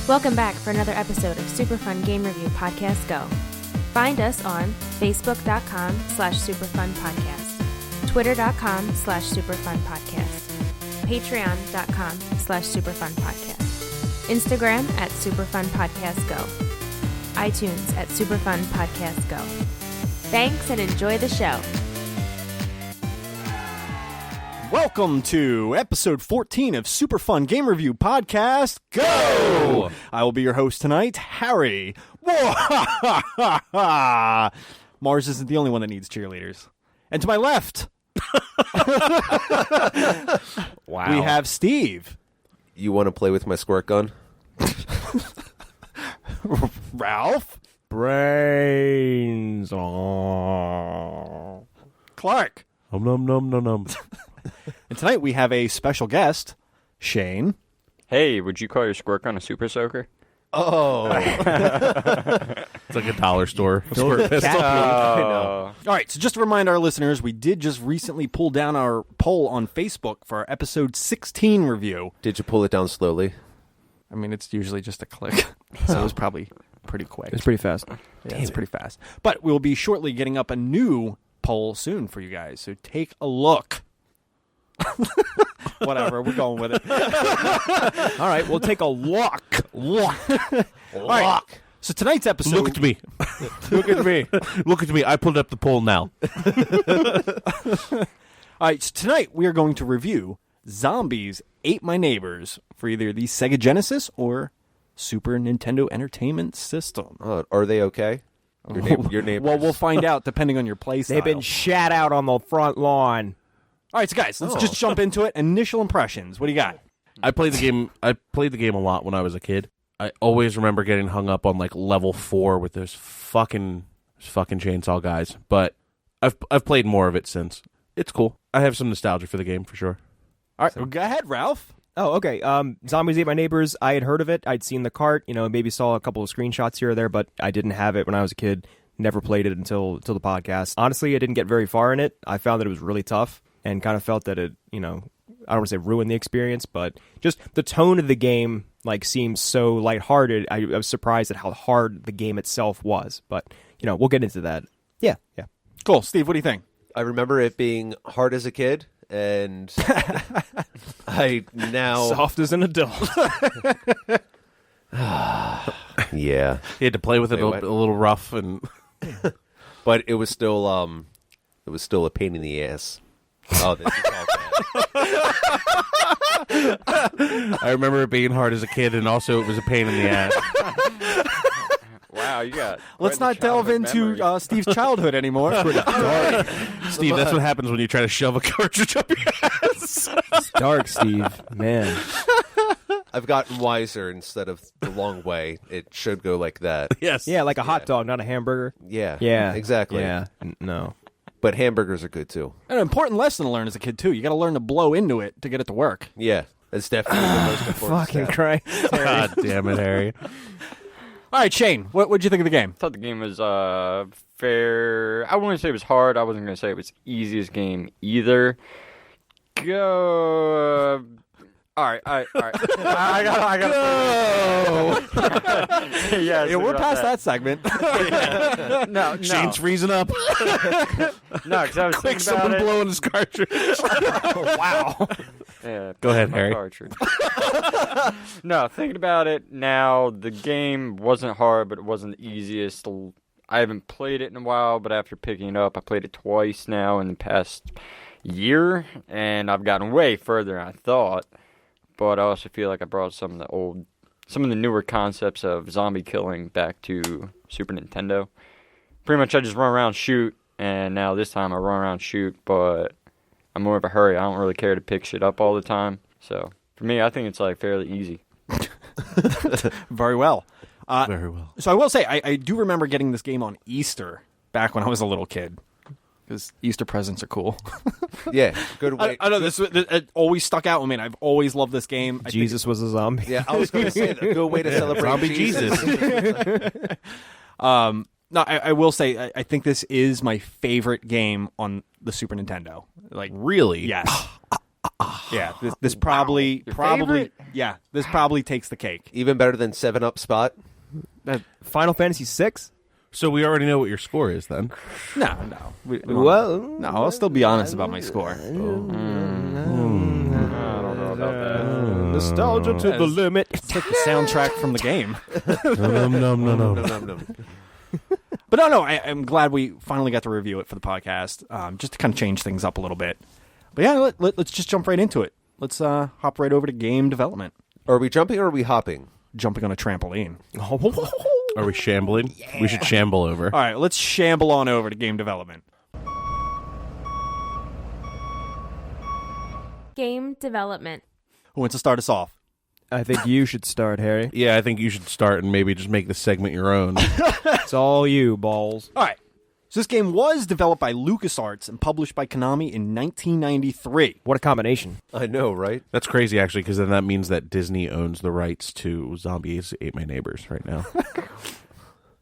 Welcome back for another episode of Super Fun Game Review Podcast Go. Find us on facebook.com/superfunpodcast, twitter.com/superfunpodcast, patreon.com/superfunpodcast, Instagram @superfunpodcastgo, iTunes @superfunpodcastgo. Thanks and enjoy the show. Welcome to episode 14 of Super Fun Game Review Podcast Go! I will be your host tonight, Harry. Mars isn't the only one that needs cheerleaders. And to my left, Wow. we have Steve. You want to play with my squirt gun? Ralph. Brains. Clark. Num. And tonight we have a special guest, Shayne. Hey, would you call your squirt gun a super soaker? Oh. It's like a dollar store. Squirt pistol. All right, so just to remind our listeners, we did just recently pull down our poll on Facebook for our episode 16 review. Did you pull it down slowly? I mean, it's usually just a click, so it was probably pretty quick. It's pretty fast. Yeah, it's pretty fast. But we'll be shortly getting up a new poll soon for you guys, so take a look. Whatever, we're going with it. All right, we'll take a walk. All right, so tonight's episode... Look at me. Look at me. Look at me. I pulled up the poll now. All right, so tonight we are going to review Zombies Ate My Neighbors for either the Sega Genesis or Super Nintendo Entertainment System. Are they okay? Your neighbors. Well, we'll find out depending on your play style. They've been shat out on the front lawn. All right, so guys, let's just jump into it. Initial impressions. What do you got? I played the game a lot when I was a kid. I always remember getting hung up on like level 4 with those fucking chainsaw guys. But I've played more of it since. It's cool. I have some nostalgia for the game for sure. All right, well, go ahead, Ralph. Oh, okay. Zombies Ate My Neighbors. I had heard of it. I'd seen the cart. Maybe saw a couple of screenshots here or there, but I didn't have it when I was a kid. Never played it until the podcast. Honestly, I didn't get very far in it. I found that it was really tough and kind of felt that it, I don't want to say ruined the experience, but just the tone of the game seems so lighthearted. I was surprised at how hard the game itself was, but we'll get into that. Yeah. Cool. Steve, what do you think? I remember it being hard as a kid, and I now... Soft as an adult. Yeah. You had to play with it a little rough, and But it was still a pain in the ass. Oh, this is all bad. I remember it being hard as a kid, and also it was a pain in the ass. Wow, you got. Let's not delve into Steve's childhood anymore. Steve, that's what happens when you try to shove a cartridge up your ass. It's dark, Steve. Man. I've gotten wiser. Instead of the long way, it should go like that. Yes. Yeah, like a hot dog, not a hamburger. Yeah. Yeah. Exactly. Yeah. No. But hamburgers are good, too. An important lesson to learn as a kid, too. You got to learn to blow into it to get it to work. Yeah. That's definitely the most important Fucking step. Christ. God damn it, Harry. All right, Shayne, what'd you think of the game? I thought the game was fair. I wouldn't say it was hard. I wasn't going to say it was the easiest game either. Go. All right. I got to. Yeah, we're past that segment. No. Shane's freezing up. No, because I was Quick, thinking about someone it. blowing his cartridge. Wow. Yeah, Go ahead, my Harry. cartridge. No, thinking about it now, the game wasn't hard, but it wasn't the easiest. I haven't played it in a while, but after picking it up, I played it twice now in the past year, and I've gotten way further than I thought. But I also feel like I brought some of the newer concepts of zombie killing back to Super Nintendo. Pretty much I just run around, shoot, and now this time I run around, shoot, but I'm more of a hurry. I don't really care to pick shit up all the time. So for me, I think it's fairly easy. Very well. Very well. So I will say, I do remember getting this game on Easter back when I was a little kid. Because Easter presents are cool. Yeah. Good way. I know, it always stuck out with me, and I've always loved this game. Jesus was a zombie. Yeah, I was going to say, a good way to celebrate Zombie Jesus. No, I will say, I think this is my favorite game on the Super Nintendo. Really? Yes. Yeah, this probably favorite? yeah, this probably takes the cake. Even better than 7-Up Spot. Final Fantasy VI? So we already know what your score is then. No. We don't- Well, no, I'll still be honest about my score. I don't know about that. nostalgia to the limit. It's like the soundtrack from the game. No. But no, I'm glad we finally got to review it for the podcast, just to kind of change things up a little bit. But yeah, let's just jump right into it. Let's hop right over to game development. Are we jumping or are we hopping? Jumping on a trampoline. Are we shambling? Yeah. We should shamble over. All right, let's shamble on over to game development. Game development. Who wants to start us off? I think you should start, Harry. Yeah, I think you should start and maybe just make this segment your own. It's all you, balls. All right. So this game was developed by LucasArts and published by Konami in 1993. What a combination. I know, right? That's crazy, actually, because then that means that Disney owns the rights to Zombies Ate My Neighbors right now.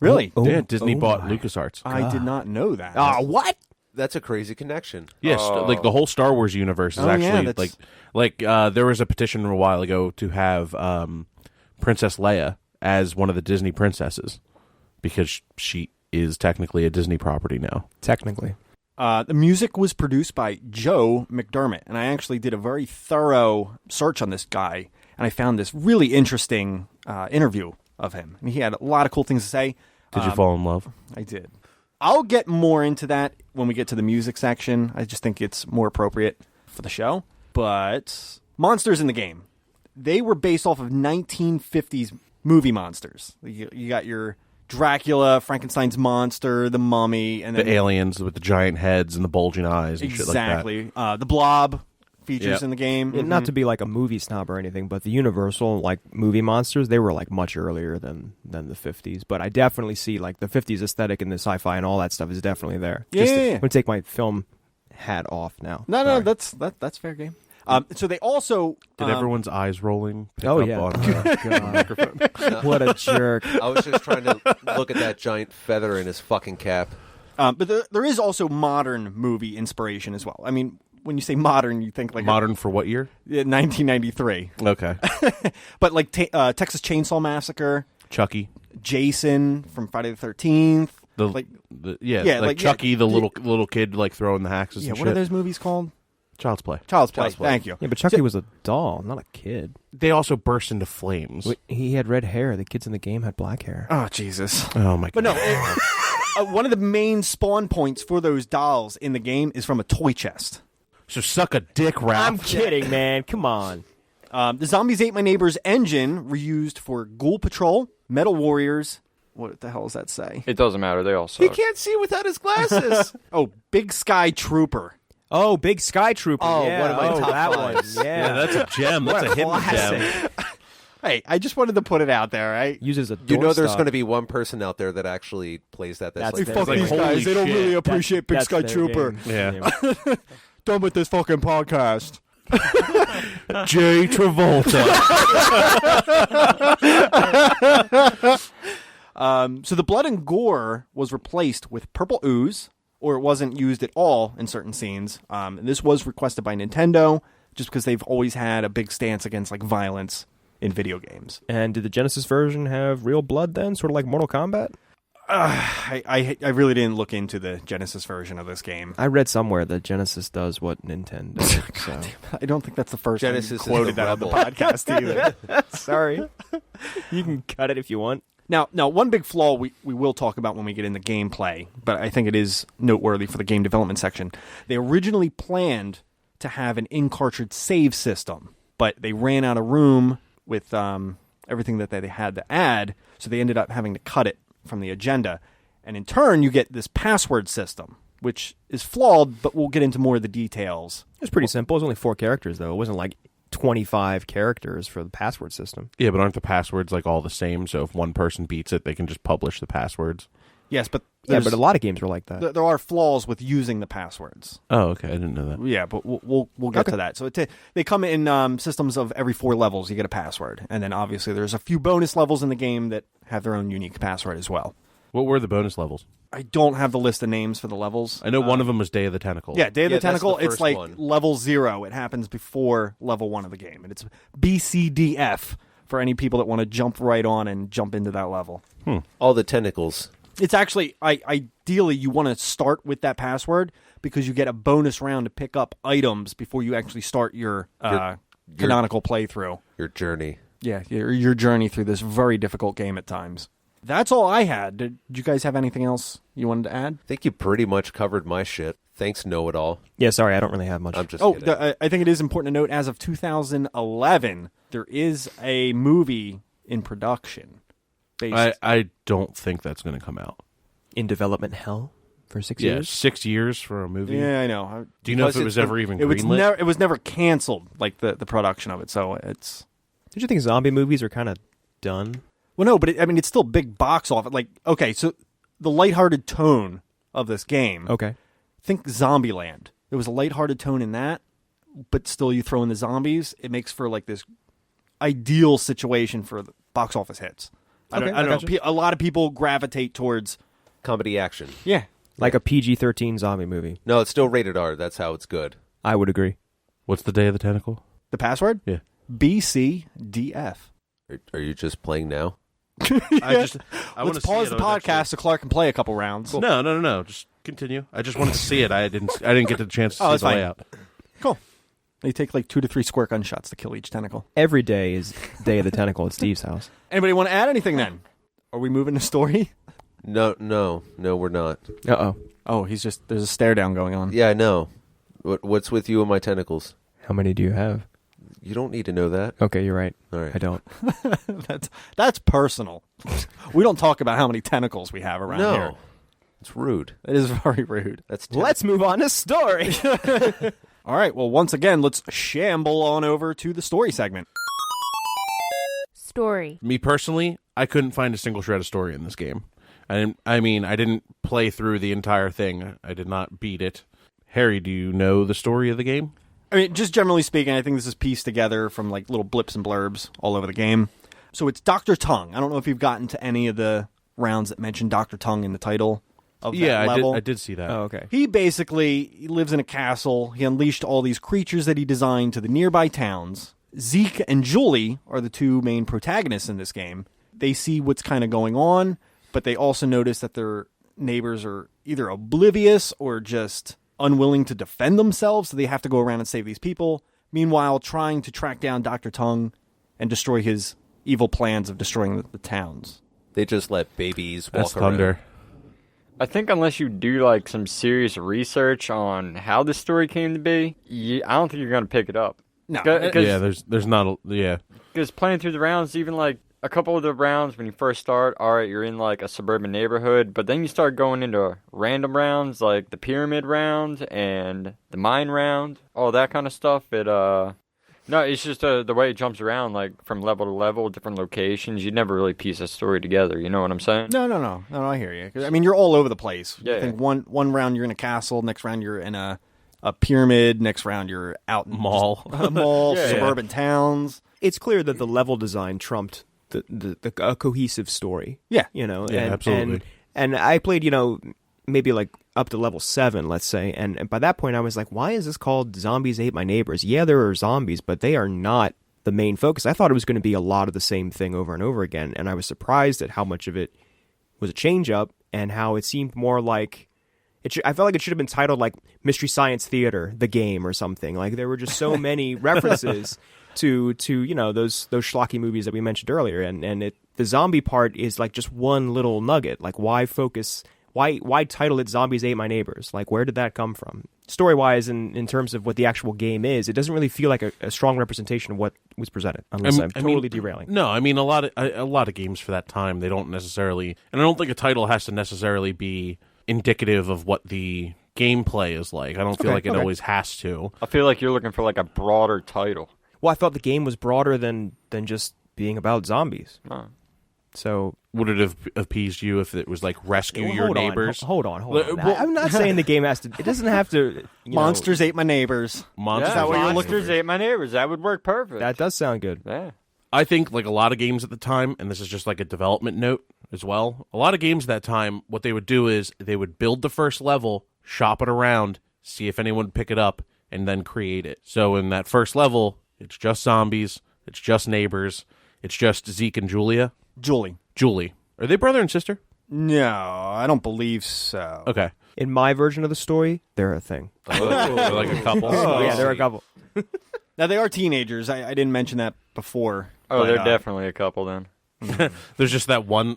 Really? Yeah, Disney bought LucasArts. I did not know that. What? That's a crazy connection. Yes, like the whole Star Wars universe is Oh, yeah, actually that's- like there was a petition a while ago to have Princess Leia as one of the Disney princesses because she is technically a Disney property now. Technically. The music was produced by Joe McDermott, and I actually did a very thorough search on this guy, and I found this really interesting interview of him. And he had a lot of cool things to say. Did you fall in love? I did. I'll get more into that when we get to the music section. I just think it's more appropriate for the show. But monsters in the game, they were based off of 1950s movie monsters. You got your Dracula, Frankenstein's monster, the Mummy, and then The aliens with the giant heads and the bulging eyes and shit like that. exactly the Blob features Yep. in the game. Yeah, not to be like a movie snob or anything, but the Universal like movie monsters, they were like much earlier than the 50s. But I definitely see like the 50s aesthetic and the sci-fi and all that stuff is definitely there. Yeah, yeah. I'm gonna take my film hat off now. No, Sorry. that's fair game. So they also Did everyone's eyes rolling pick Oh up yeah. on God. What a jerk. I was just trying to look at that giant feather in his fucking cap. but there is also modern movie inspiration as well. I mean, when you say modern, you think like Modern for what year? 1993. Okay. But like Texas Chainsaw Massacre, Chucky. Jason from Friday the 13th. Like Yeah, like, Chucky, yeah. the little kid like throwing the axes Yeah, and what shit. are those movies called? Child's Play. Child's Play. Child's Play. Thank you. Yeah, but Chucky was a doll, not a kid. They also burst into flames. He had red hair. The kids in the game had black hair. Oh, Jesus. Oh my god. But no, one of the main spawn points for those dolls in the game is from a toy chest. So suck a dick, Ralph. I'm kidding, man. Come on. The Zombies Ate My Neighbor's engine were used for Ghoul Patrol, Metal Warriors. What the hell does that say? It doesn't matter. They all He suck. can't see without his glasses. Oh, Big Sky Trooper. Oh, Big Sky Trooper. Oh, yeah. one of my top that fives. one. Yeah, Yeah. that's a gem. That's a hidden gem. Hey, I just wanted to put it out there, right? Uses a You know there's doorstop. going to be one person out there that actually plays that. That's That's like, their Fuck game. these Holy guys. They don't shit. really appreciate Big That's Sky their Trooper. game. Yeah. Done with this fucking podcast. Jay Travolta. So the blood and gore was replaced with purple ooze, or it wasn't used at all in certain scenes. And this was requested by Nintendo, just because they've always had a big stance against like violence in video games. And did the Genesis version have real blood then? Sort of like Mortal Kombat? I really didn't look into the Genesis version of this game. I read somewhere that Genesis does what Nintendo did. So. I don't think that's the first time Genesis you is quoted the that on the rebel. podcast either. Sorry. You can cut it if you want. Now, one big flaw we will talk about when we get into gameplay, but I think it is noteworthy for the game development section. They originally planned to have an in-cartridge save system, but they ran out of room with everything that they had to add, so they ended up having to cut it from the agenda. And in turn, you get this password system, which is flawed, but we'll get into more of the details. It was pretty simple. It was only 4 characters, though. It wasn't like 25 characters for the password system. Yeah, but aren't the passwords like all the same? So if one person beats it, they can just publish the passwords. Yes, but Yeah, but a lot of games were like that. there are flaws with using the passwords. Oh, okay. I didn't know that. Yeah, but we'll get Okay. to that. So they come in systems of every 4 levels. You get a password, and then obviously there's a few bonus levels in the game that have their own unique password as well. What were the bonus levels? I don't have the list of names for the levels. I know one of them was Day of the Tentacle. Yeah, Day of the that's the Tentacle, it's first like one. level 0. It happens before level 1 of the game. And it's BCDF for any people that want to jump right on and jump into that level. All the tentacles. It's actually, ideally, you want to start with that password because you get a bonus round to pick up items before you actually start your canonical playthrough. Your journey. Yeah, your journey through this very difficult game at times. That's all I had. Did you guys have anything else you wanted to add? I think you pretty much covered my shit. Thanks, Know-It-All. Yeah, sorry, I don't really have much. I'm just Oh, kidding. I think it is important to note, as of 2011, there is a movie in production. Based, I don't think that's going to come out. In development hell for 6 Yeah, years. 6 years for a movie. yeah, I know. Do you know if Plus it was ever even it was greenlit? it was never canceled, like the production of it. So it's Did you think zombie movies are kind of done? well, no, but it's still big box office. Like, okay, so the lighthearted tone of this game. Okay. Think Zombieland. There was a lighthearted tone in that, but still you throw in the zombies. It makes for like this ideal situation for the box office hits. I Okay, don't I know. gotcha. A lot of people gravitate towards. Comedy action. Yeah. Like a PG-13 zombie movie. No, it's still rated R. That's how it's good. I would agree. What's the Day of the Tentacle? The password? Yeah. BCDF. Are you just playing now? I want Let's pause the podcast so Clark can play a couple rounds. No. Just continue. I just wanted to see it. I didn't get the chance to Oh, see that's the fine. layout. Cool. They take like 2 to 3 squirt gunshots to kill each tentacle. Every day is Day of the Tentacle at Steve's house. Anybody want to add anything then? Are we moving to story? No, we're not. Uh-oh. Oh, there's a stare down going on. Yeah, I know. What's with you and my tentacles? How many do you have? You don't need to know that. Okay, you're right. All right. I don't. That's personal. We don't talk about how many tentacles we have around here. No, it's rude. It is very rude. That's Let's move on to story. All right, well, once again, let's shamble on over to the story segment. Story. Me personally, I couldn't find a single shred of story in this game. I didn't play through the entire thing. I did not beat it. Harry, do you know the story of the game? I mean, just generally speaking, I think this is pieced together from like little blips and blurbs all over the game. So it's Dr. Tongue. I don't know if you've gotten to any of the rounds that mention Dr. Tongue in the title of that level. I did see that. Oh, okay. He lives in a castle. He unleashed all these creatures that he designed to the nearby towns. Zeke and Julie are the two main protagonists in this game. They see what's kind of going on, but they also notice that their neighbors are either oblivious or just unwilling to defend themselves, so they have to go around and save these people. Meanwhile, trying to track down Dr. Tongue and destroy his evil plans of destroying the towns. They just let babies That's walk around. thunder. I think unless you do like some serious research on how the story came to be, I don't think you're going to pick it up. No. Yeah, there's not a yeah. Because playing through the rounds, even like a couple of the rounds when you first start, all right, you're in like a suburban neighborhood, but then you start going into random rounds like the pyramid round and the mine round, all that kind of stuff. No, it's just the way it jumps around, like from level to level, different locations. You never really piece a story together. You know what I'm saying? No, I hear you. 'Cause, I mean, you're all over the place. Yeah. I think one round you're in a castle, next round you're in a pyramid, next round you're out in Mall. a mall, Yeah. suburban towns. It's clear that the level design trumped the cohesive story. Yeah. You know? Yeah, absolutely. And I played, maybe like up to level 7, let's say. And by that point, I was like, why is this called Zombies Ate My Neighbors? Yeah, there are zombies, but they are not the main focus. I thought it was going to be a lot of the same thing over and over again. And I was surprised at how much of it was a change up and how it seemed more like I felt like it should have been titled like Mystery Science Theater, the game or something. Like there were just so many references to those schlocky movies that we mentioned earlier. And the zombie part is like just one little nugget. Like why title it Zombies Ate My Neighbors? Like, where did that come from? Story-wise, in terms of what the actual game is, it doesn't really feel like a strong representation of what was presented, unless I'm totally derailing. No, I mean a lot of games for that time, they don't necessarily, and I don't think a title has to necessarily be indicative of what the gameplay is like. I don't feel like it always has to. I feel like you're looking for like a broader title. Well, I felt the game was broader than just being about zombies. Oh. So Would it have appeased you if it was like rescue your neighbors? Hold on. Well, I'm not saying the game has to. It doesn't have to. Monsters ate my neighbors. Monsters. Is that what you're looking Monsters Ate My Neighbors. That would work perfect. That does sound good. Yeah. I think like a lot of games at the time, and this is just like a development note, as well. A lot of games that time, what they would do is they would build the first level, shop it around, see if anyone would pick it up, and then create it. So in that first level, it's just zombies, it's just neighbors, it's just Zeke and Julie. Are they brother and sister? No, I don't believe so. Okay. In my version of the story, they're a thing. They're like a couple. Yeah, they're a couple. Now, they are teenagers. I didn't mention that before. Oh, but, they're definitely a couple then. There's just that one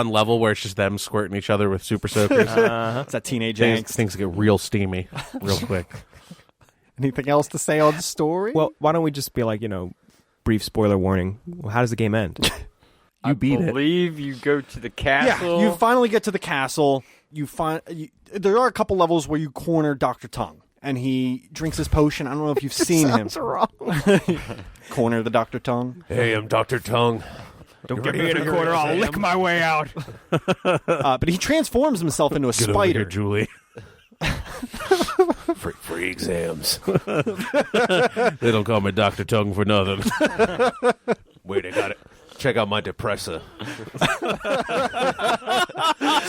level where it's just them squirting each other with super soakers. It's that teenage angst. Things get real steamy real quick. Anything else to say on the story? Well, why don't we just be like, brief spoiler warning. Well, how does the game end? You beat I it. believe you go to the castle. Yeah, you finally get to the castle. There are a couple levels where you corner Dr. Tongue, and he drinks his potion. I don't know if you've seen him. wrong. Corner the Dr. Tongue. Hey, I'm Dr. Tongue. Don't get me in a corner. I'll lick my way out. But he transforms himself into a Get spider. over here, Julie. Free exams. They don't call me Dr. Tongue for nothing. Wait, I got it. Check out my depressor.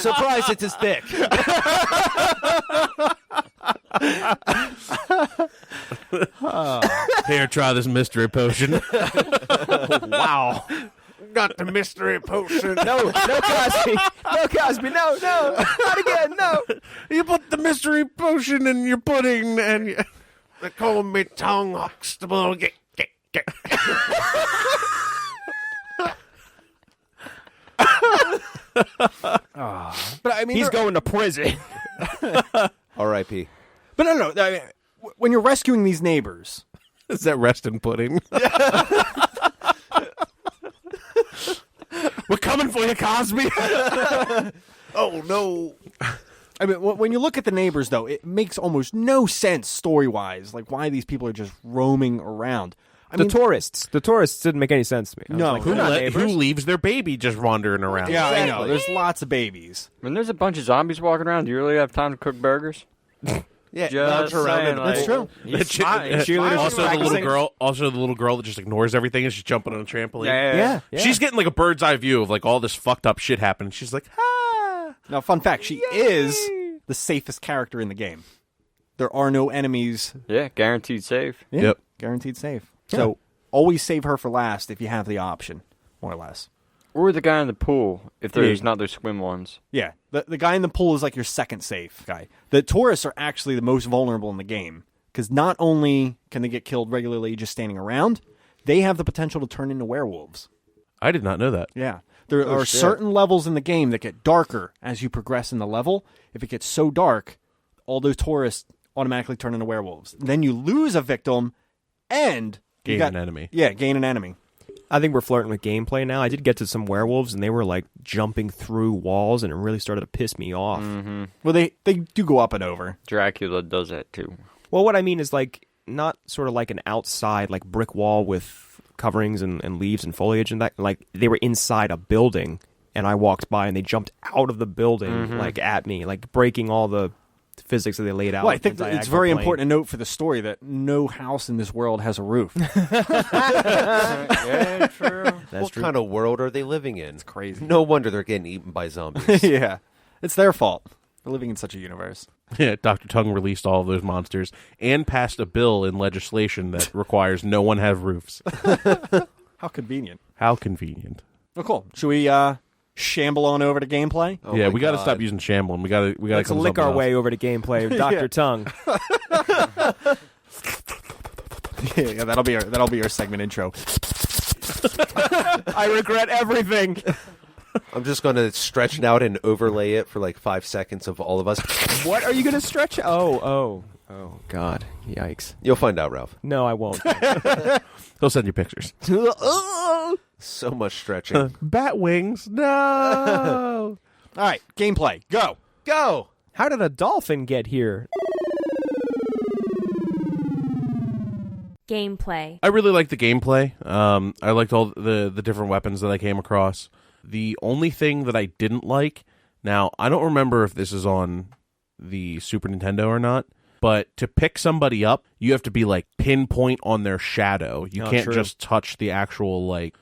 Surprise, it's his dick. Here, try this mystery potion. Wow. Got the mystery potion. No, Cosby. No, Cosby. No, not again. No. You put the mystery potion in your pudding, and They call me Tongue Huxtable. But I mean, He's going to prison. R.I.P. But no. I mean, when you're rescuing these neighbors, is that resting pudding? We're coming for you, Cosby. Oh, no. I mean, when you look at the neighbors, though, it makes almost no sense story-wise, like why these people are just roaming around. The tourists didn't make any sense to me. I was No. like, Who, they're not neighbors. who leaves their baby just wandering around? Yeah, I know. Exactly. There's lots of babies. When there's a bunch of zombies walking around, do you really have time to cook burgers? Yeah, Just lounge around saying, in the like- That's true. He's fine. He's cheerleaders fine. Also, the little practicing. girl that just ignores everything and she's jumping on a trampoline. Yeah. She's getting like a bird's eye view of like all this fucked up shit happening. She's like, ah. Now, fun fact, she is the safest character in the game. There are no enemies. Yeah, guaranteed safe. Yeah, Yep. guaranteed safe. So always save her for last if you have the option, more or less. Or the guy in the pool, if there's not those swim ones. Yeah, the guy in the pool is like your second safe guy. The tourists are actually the most vulnerable in the game because not only can they get killed regularly just standing around, they have the potential to turn into werewolves. I did not know that. Yeah. There are certain levels in the game that get darker as you progress in the level. If it gets so dark, all those tourists automatically turn into werewolves. Then you lose a victim and you Gain got- an enemy. Yeah, gain an enemy. I think we're flirting with gameplay now. I did get to some werewolves, and they were like jumping through walls, and it really started to piss me off. Well, they do go up and over. Dracula does that too. Well, what I mean is like not sort of like an outside like brick wall with coverings and leaves and foliage and that. Like they were inside a building, and I walked by, and they jumped out of the building like at me, like breaking all the physics that they laid out. Well, I think the that it's diagonal very plane. important to note for the story that no house in this world has a roof. Yeah, true. What kind of world are they living in? It's crazy. No wonder they're getting eaten by zombies. Yeah, it's their fault. They're living in such a universe. Yeah, Dr. Tongue released all of those monsters and passed a bill in legislation that requires no one have roofs. How convenient. How convenient. Well, cool. Should we shamble on over to gameplay? Oh Yeah, my we got to God. stop using shambling. We got to Let's come lick our way over to gameplay of Dr. Tongue. Yeah, that'll be our segment intro. I regret everything. I'm just going to stretch it out and overlay it for like 5 seconds of all of us. What are you going to stretch? Oh, God. Yikes. You'll find out, Ralph. No, I won't. He'll send you pictures. So much stretching. Bat wings. No. All right, gameplay. Go. Go! How did a dolphin get here? Gameplay. I really liked the gameplay. I liked all the different weapons that I came across. The only thing that I didn't like, now I don't remember if this is on the Super Nintendo or not, but to pick somebody up, you have to be like pinpoint on their shadow. You Oh, can't true. just touch the actual like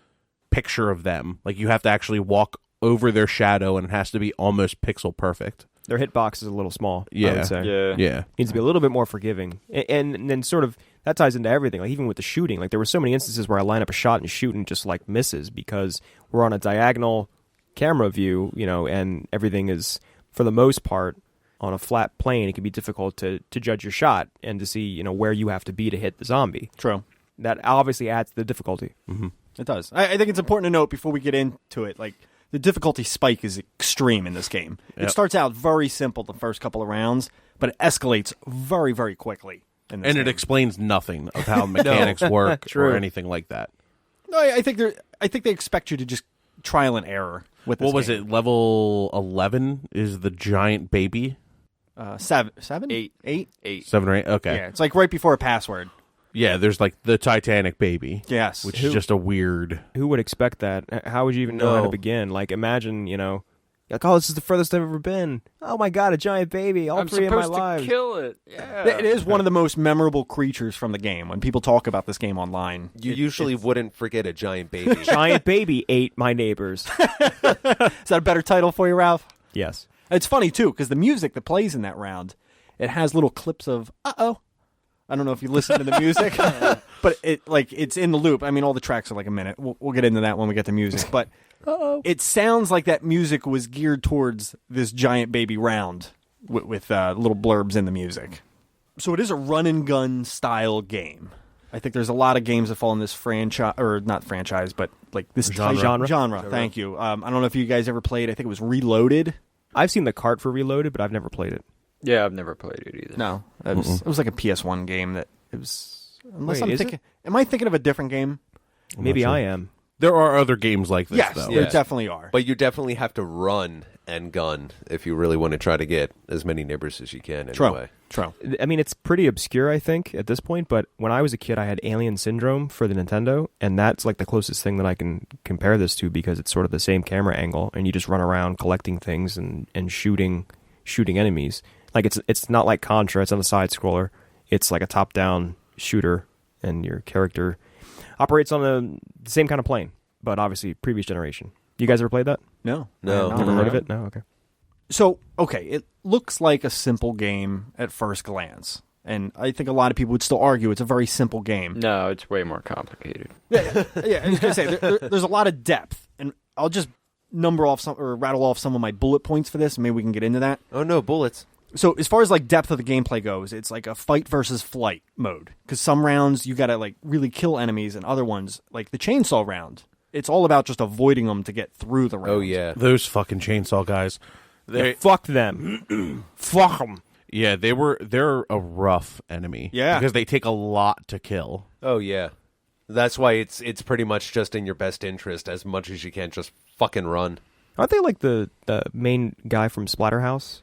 picture of them. Like you have to actually walk over their shadow, and it has to be almost pixel perfect. Their hitbox is a little small, I Yeah. would say. Yeah. Needs to be a little bit more forgiving. And then sort of, that ties into everything. Like, even with the shooting, like, there were so many instances where I line up a shot and shoot and just, like, misses because we're on a diagonal camera view, and everything is, for the most part, on a flat plane. It can be difficult to judge your shot and to see, where you have to be to hit the zombie. True. That obviously adds to the difficulty. Mm-hmm. It does. I think it's important to note before we get into it, like, the difficulty spike is extreme in this game. Yep. It starts out very simple the first couple of rounds, but it escalates very, very quickly. In this And game. it explains nothing of how mechanics work True. or anything like that. No, I think they expect you to just trial and error with this What was game. it? Level 11 is the giant baby? 7? 8. 8? 7 or 8? Okay. Yeah, it's like right before a password. Yeah, there's like the Titanic baby. Yes. Which is just a weird... Who would expect that? How would you even know how to begin? Like, imagine, like, oh, this is the furthest I've ever been. Oh my god, a giant baby, all I'm three of my supposed to lives. kill it. Yeah. It is one of the most memorable creatures from the game. When people talk about this game online, You usually wouldn't forget a giant baby. Giant baby ate my neighbors. is that a better title for you, Ralph? Yes. It's funny too because the music that plays in that round, it has little clips of uh-oh. I don't know if you listen to the music, but it's in the loop. I mean, all the tracks are like a minute. We'll get into that when we get to music, but it sounds like that music was geared towards this giant baby round with little blurbs in the music. So it is a run and gun style game. I think there's a lot of games that fall in this franchise, or not franchise, but like this genre. Thank you. I don't know if you guys ever played. I think it was Reloaded. I've seen the cart for Reloaded, but I've never played it. Yeah, I've never played it either. No, it was like a PS1 game that it was. Unless Wait, I'm is thinking, am I thinking of a different game? Maybe sure. I am. There are other games like this, Yes, though. there definitely are. But you definitely have to run and gun if you really want to try to get as many neighbors as you can anyway. True. I mean, it's pretty obscure, I think, at this point, but when I was a kid, I had Alien Syndrome for the Nintendo, and that's like the closest thing that I can compare this to because it's sort of the same camera angle, and you just run around collecting things and shooting enemies. Like, it's not like Contra, it's on a side-scroller. It's like a top-down shooter, and your character operates on the same kind of plane, but obviously previous generation. You guys ever played that? No. No. Never heard of it? No? Okay. So, okay, it looks like a simple game at first glance. And I think a lot of people would still argue it's a very simple game. No, it's way more complicated. Yeah, I was going to say, there's a lot of depth. And I'll just rattle off some of my bullet points for this, and maybe we can get into that. Oh, no, bullets. So as far as like depth of the gameplay goes, it's like a fight versus flight mode. Because some rounds you got to like really kill enemies, and other ones, like the chainsaw round, it's all about just avoiding them to get through the round. Oh, yeah. Those fucking chainsaw guys. Fuck them. Fuck them. Yeah, they're a rough enemy. Yeah. Because they take a lot to kill. Oh, yeah. That's why it's pretty much just in your best interest as much as you can. Just fucking run. Aren't they like the main guy from Splatterhouse?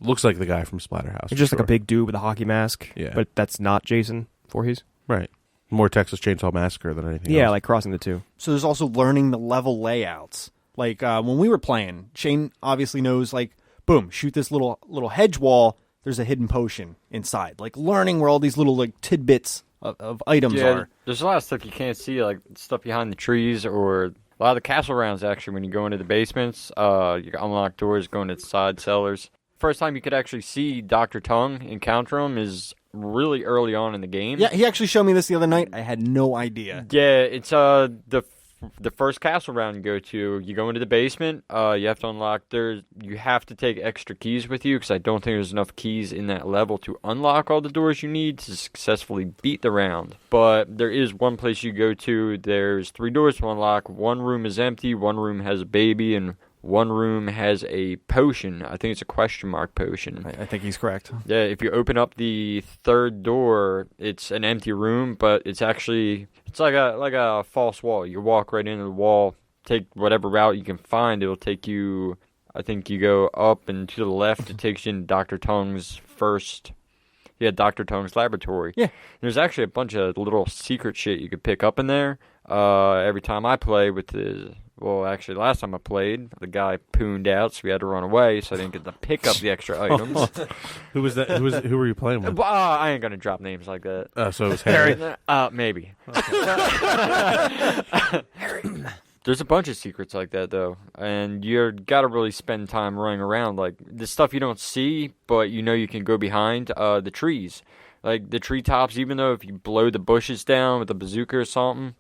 Looks like the guy from Splatterhouse. He's just for like a sure. big dude with a hockey mask. Yeah. But that's not Jason Voorhees. Right. More Texas Chainsaw Massacre than anything Yeah, else. like crossing the two. So there's also learning the level layouts. Like when we were playing, Shayne obviously knows, like, boom, shoot this little hedge wall. There's a hidden potion inside. Like learning where all these little like tidbits of items are. There's a lot of stuff you can't see, like stuff behind the trees, or a lot of the castle rounds. Actually, when you go into the basements, you unlock doors, go into side cellars. First time you could actually see Dr. Tongue, encounter him, is really early on in the game. Yeah, he actually showed me this the other night. I had no idea. Yeah, it's the first castle round you go to. You go into the basement. You have to unlock. You have to take extra keys with you because I don't think there's enough keys in that level to unlock all the doors you need to successfully beat the round. But there is one place you go to. There's 3 doors to unlock. One room is empty. One room has a baby, and one room has a potion. I think it's a question mark potion. I think he's correct. Yeah, if you open up the 3rd door, it's an empty room, but it's actually like a false wall. You walk right into the wall, take whatever route you can find. It'll take you. I think you go up and to the left. It takes you into Dr. Tongue's Dr. Tongue's laboratory. Yeah, there's actually a bunch of little secret shit you could pick up in there. Every time I play with the. Well, actually, last time I played, the guy pooned out, so we had to run away, so I didn't get to pick up the extra items. Who was that? Who were you playing with? I ain't gonna drop names like that. So it was Harry. Maybe. There's a bunch of secrets like that, though, and you got to really spend time running around. Like, the stuff you don't see, but you know you can go behind, the trees. Like, the treetops, even though if you blow the bushes down with a bazooka or something,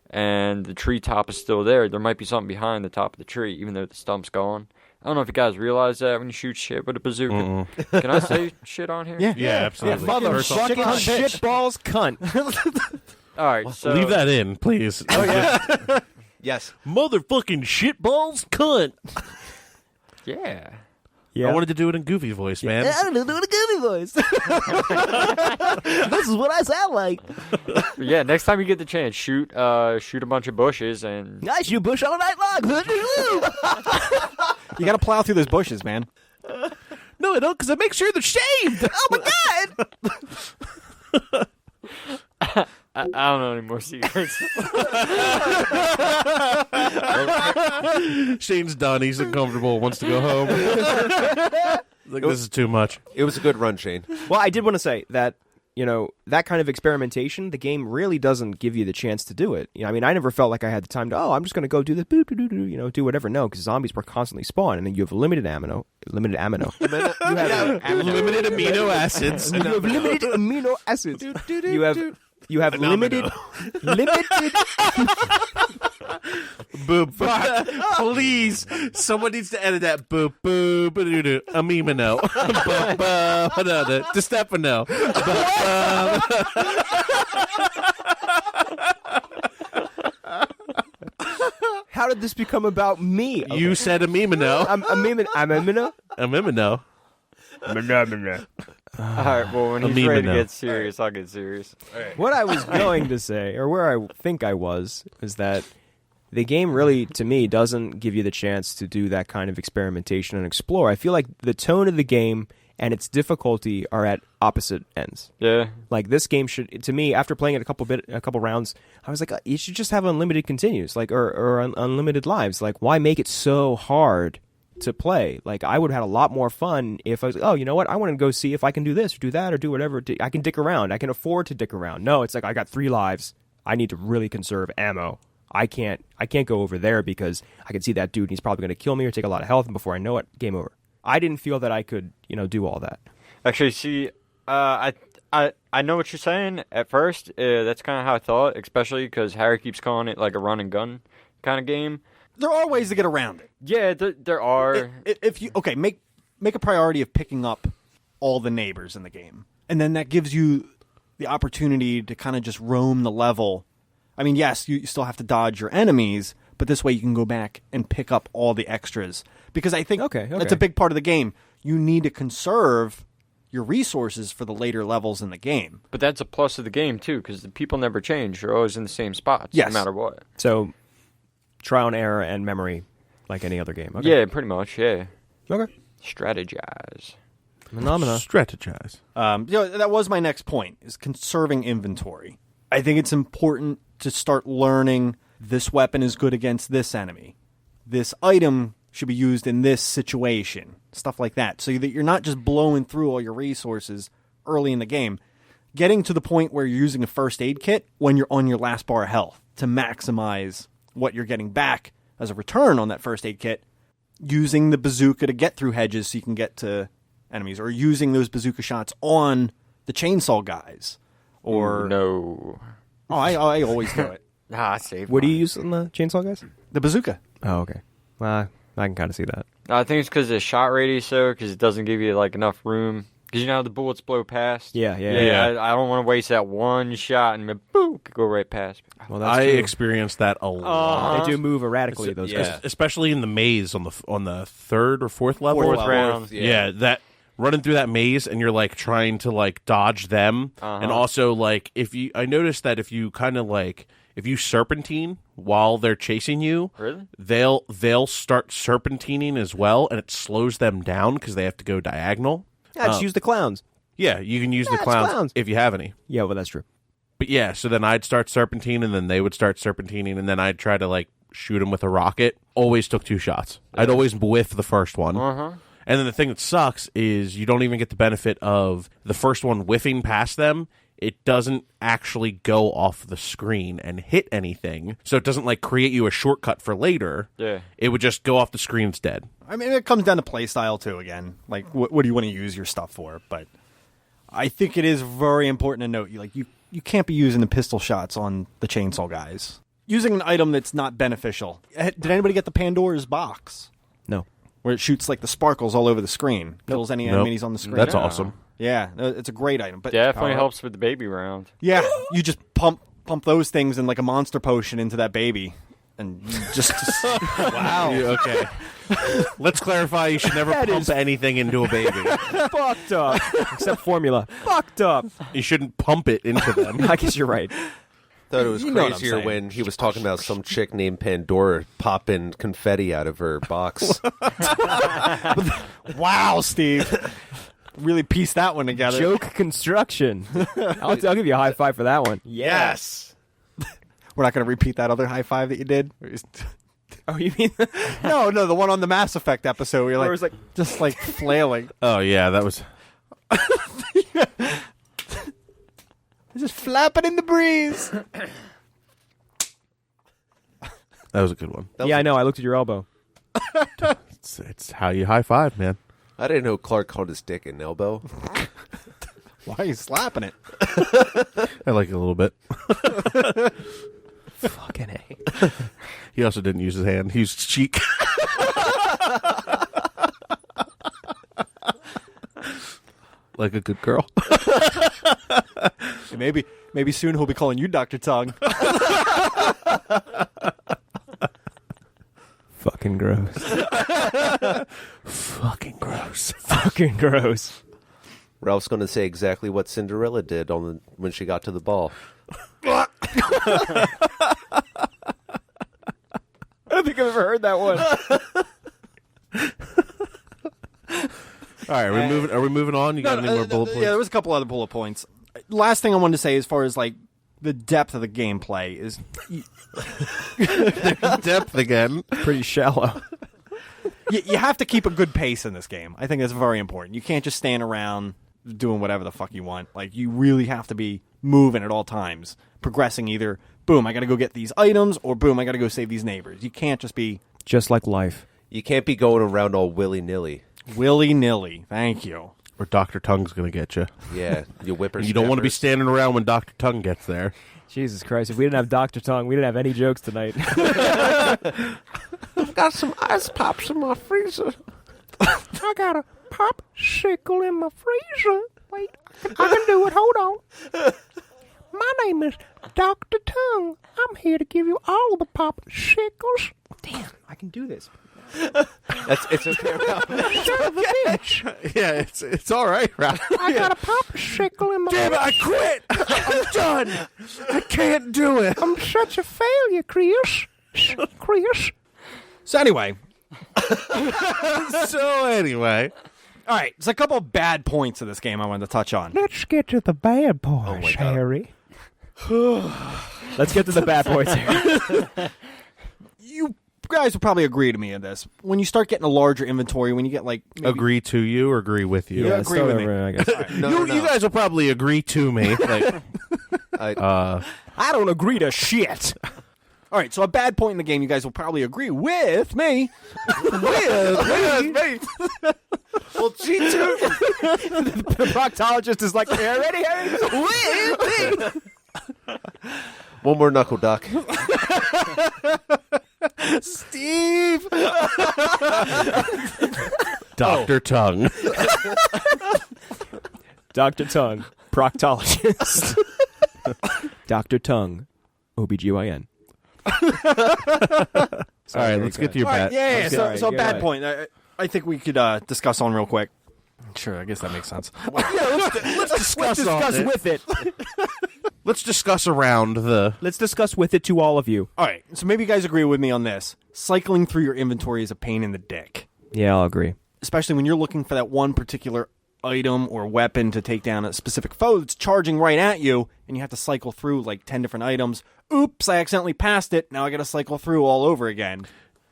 and the treetop is still there might be something behind the top of the tree, even though the stump's gone. I don't know if you guys realize that when you shoot shit with a bazooka. Mm-mm. Can I say shit on here? Yeah, absolutely. Motherfucking shitballs cunt. All right, so... Leave that in, please. Oh, yeah. Yes. Motherfucking shitballs cunt. Yeah. Yeah. I wanted to do it in Goofy voice, man. I don't know, do it a goofy voice. This is what I sound like. Yeah, next time you get the chance, shoot a bunch of bushes and... I shoot bush all night long. You got to plow through those bushes, man. No, I don't, because I make sure they're shaved. Oh my god! I don't know any more secrets. Shane's done. He's uncomfortable. Wants to go home. Like, this is too much. It was a good run, Shane. Well, I did want to say that, that kind of experimentation, the game really doesn't give you the chance to do it. I mean, I never felt like I had the time to, I'm just going to go do this, do whatever. No, because zombies were constantly spawning, and then you have limited ammo. You have limited amino acids. You have limited amino acids. You have limited. Boop. Please, someone needs to edit that. Boop, boop, boop, amino. DeStefano. How did this become about me? Okay. You said amino. I'm amino. Amino. All right, well, when he's ready to get serious, I'll get serious. What I was going to say, or where I think I was, is that the game really, to me, doesn't give you the chance to do that kind of experimentation and explore. I feel like the tone of the game and its difficulty are at opposite ends. Yeah. Like, this game should, to me, after playing it a couple rounds, I was like, you should just have unlimited continues, like, or unlimited lives. Like, why make it so hard to play? Like, I would have had a lot more fun if I was like, oh, you know what, I want to go see if I can do this or do that or do whatever. I can dick around. I can afford to dick around. No, it's like, I got 3 lives. I need to really conserve ammo. I can't go over there because I can see that dude and he's probably going to kill me or take a lot of health, and before I know it, game over. I didn't feel that I could, do all that. Actually, see, I know what you're saying at first. That's kind of how I thought, especially because Harry keeps calling it like a run and gun kind of game. There are ways to get around it. Yeah, there are. If you make a priority of picking up all the neighbors in the game, and then that gives you the opportunity to kind of just roam the level. I mean, yes, you still have to dodge your enemies, but this way you can go back and pick up all the extras. Because I think that's a big part of the game. You need to conserve your resources for the later levels in the game. But that's a plus of the game, too, because the people never change. They're always in the same spots, yes, no matter what. So, trial and error and memory, like any other game. Okay. Yeah, pretty much, yeah. Okay. Strategize. Phenomena. Strategize. That was my next point, is conserving inventory. I think it's important to start learning this weapon is good against this enemy. This item should be used in this situation. Stuff like that. So that you're not just blowing through all your resources early in the game. Getting to the point where you're using a first aid kit when you're on your last bar of health to maximize what you're getting back as a return on that first aid kit. Using the bazooka to get through hedges so you can get to enemies. Or using those bazooka shots on the chainsaw guys. Or no. Oh, I always do it. I saved What do mine. you use on the chainsaw guys? The bazooka. Oh, okay. I can kind of see that. I think it's because of the shot radius, though, because it doesn't give you like enough room. Because you know how the bullets blow past? Yeah. I don't want to waste that one shot and boom, could go right past me. Well, that's I true. experienced that a lot. They do move erratically, those guys. Especially in the maze on the 3rd or 4th level. Fourth round. Yeah, that running through that maze and you're like trying to like dodge them, and also like I noticed that if you kind of like if you serpentine while they're chasing you, really? they'll start serpentining as well, and it slows them down because they have to go diagonal. Yeah, just use the clowns. Yeah, you can use the it's clowns, clowns if you have any. Yeah, well, that's true. But yeah, so then I'd start serpentining, and then they would start serpentining, and then I'd try to like shoot them with a rocket. Always took 2 shots. I'd always whiff the first one. And then the thing that sucks is you don't even get the benefit of the first one whiffing past them. it doesn't actually go off the screen and hit anything. So it doesn't like create you a shortcut for later. Yeah. It would just go off the screen instead. I mean, it comes down to play style too. Again, like what do you want to use your stuff for? But I think it is very important to note you can't be using the pistol shots on the chainsaw guys. Using an item that's not beneficial. Did anybody get the Pandora's box? No. Where it shoots like the sparkles all over the screen, kills any Nope. enemies on the screen. That's No. awesome. Yeah, it's a great item. But Definitely helps with the baby round. Yeah, you just pump those things in like a monster potion into that baby, and you just Wow. Okay. Let's clarify. You should never That pump is- anything into a baby. Fucked up. Except formula. Fucked up. You shouldn't pump it into them. I guess you're right. Thought it was You know what I'm crazier saying. when he was talking about some chick named Pandora popping confetti out of her box. wow, Steve, really pieced that one together. Joke construction. I'll give you a high five for that one. Yes. We're not going to repeat that other high five that you did. Oh, you mean? No, the one on the Mass Effect episode where you're Where like, it was like- just like flailing. Oh, yeah, that was... Just flapping in the breeze. That was a good one. Yeah, I know. I looked at your elbow. It's how you high five, man. I didn't know Clark called his dick an elbow. Why are you slapping it? I like it a little bit. Fucking A. He also didn't use his hand. He used his cheek. Like a good girl. Maybe soon he'll be calling you Dr. Tongue. Fucking gross. Fucking gross. Fucking gross. Ralph's going to say exactly what Cinderella did when she got to the ball. I don't think I've ever heard that one. All right, are we moving on? You got any more bullet points? Yeah, there was a couple other bullet points. Last thing I wanted to say as far as like the depth of the gameplay is Depth again. Pretty shallow. you have to keep a good pace in this game. I think that's very important. You can't just stand around doing whatever the fuck you want. Like, you really have to be moving at all times, progressing either, boom, I gotta go get these items, or boom, I gotta go save these neighbors. You can't just be Just like life. You can't be going around all willy-nilly. willy-nilly. Thank you. Or Dr. Tongue's going to get you. Yeah, you whippers. You don't want to be standing around when Dr. Tongue gets there. Jesus Christ. If we didn't have Dr. Tongue, we didn't have any jokes tonight. I've got some ice pops in my freezer. I got a popsicle in my freezer. Wait, I can do it. Hold on. My name is Dr. Tongue. I'm here to give you all the popsicles. Damn, I can do this. It's okay, Ralph. Son of a bitch. Yeah, it's all right, Ralph. I got a popsicle in my Damn it, I quit. I'm done. I can't do it. I'm such a failure, Chris. Chris. So anyway, All right, there's a couple of bad points of this game I wanted to touch on. let's get to the bad points, Harry. Let's get to the bad points here. You guys will probably agree to me on this. When you start getting a larger inventory, when you get like maybe, Agree to you or agree with you? Yeah, agree with me. I guess. No, You guys will probably agree to me. Like, I don't agree to shit. All right, so a bad point in the game, you guys will probably agree with me. with me. Well, she too. The proctologist is like, "Are you ready, Harry?" With me. One more knuckle duck. Steve. Dr. Tongue. Dr. Tongue, proctologist. Dr. Tongue, OBGYN. All right, let's get to your All right, bad. yeah. Okay. So a Go bad ahead. point. I think we could discuss on real quick. Sure, I guess that makes sense. Let's discuss with it. Let's discuss around the. Let's discuss with it to all of you. All right, so maybe you guys agree with me on this. Cycling through your inventory is a pain in the dick, Yeah, I'll agree. especially when you're looking for that one particular item or weapon to take down a specific foe that's charging right at you, and you have to cycle through like 10 different items. Oops, I accidentally passed it. Now I got to cycle through all over again.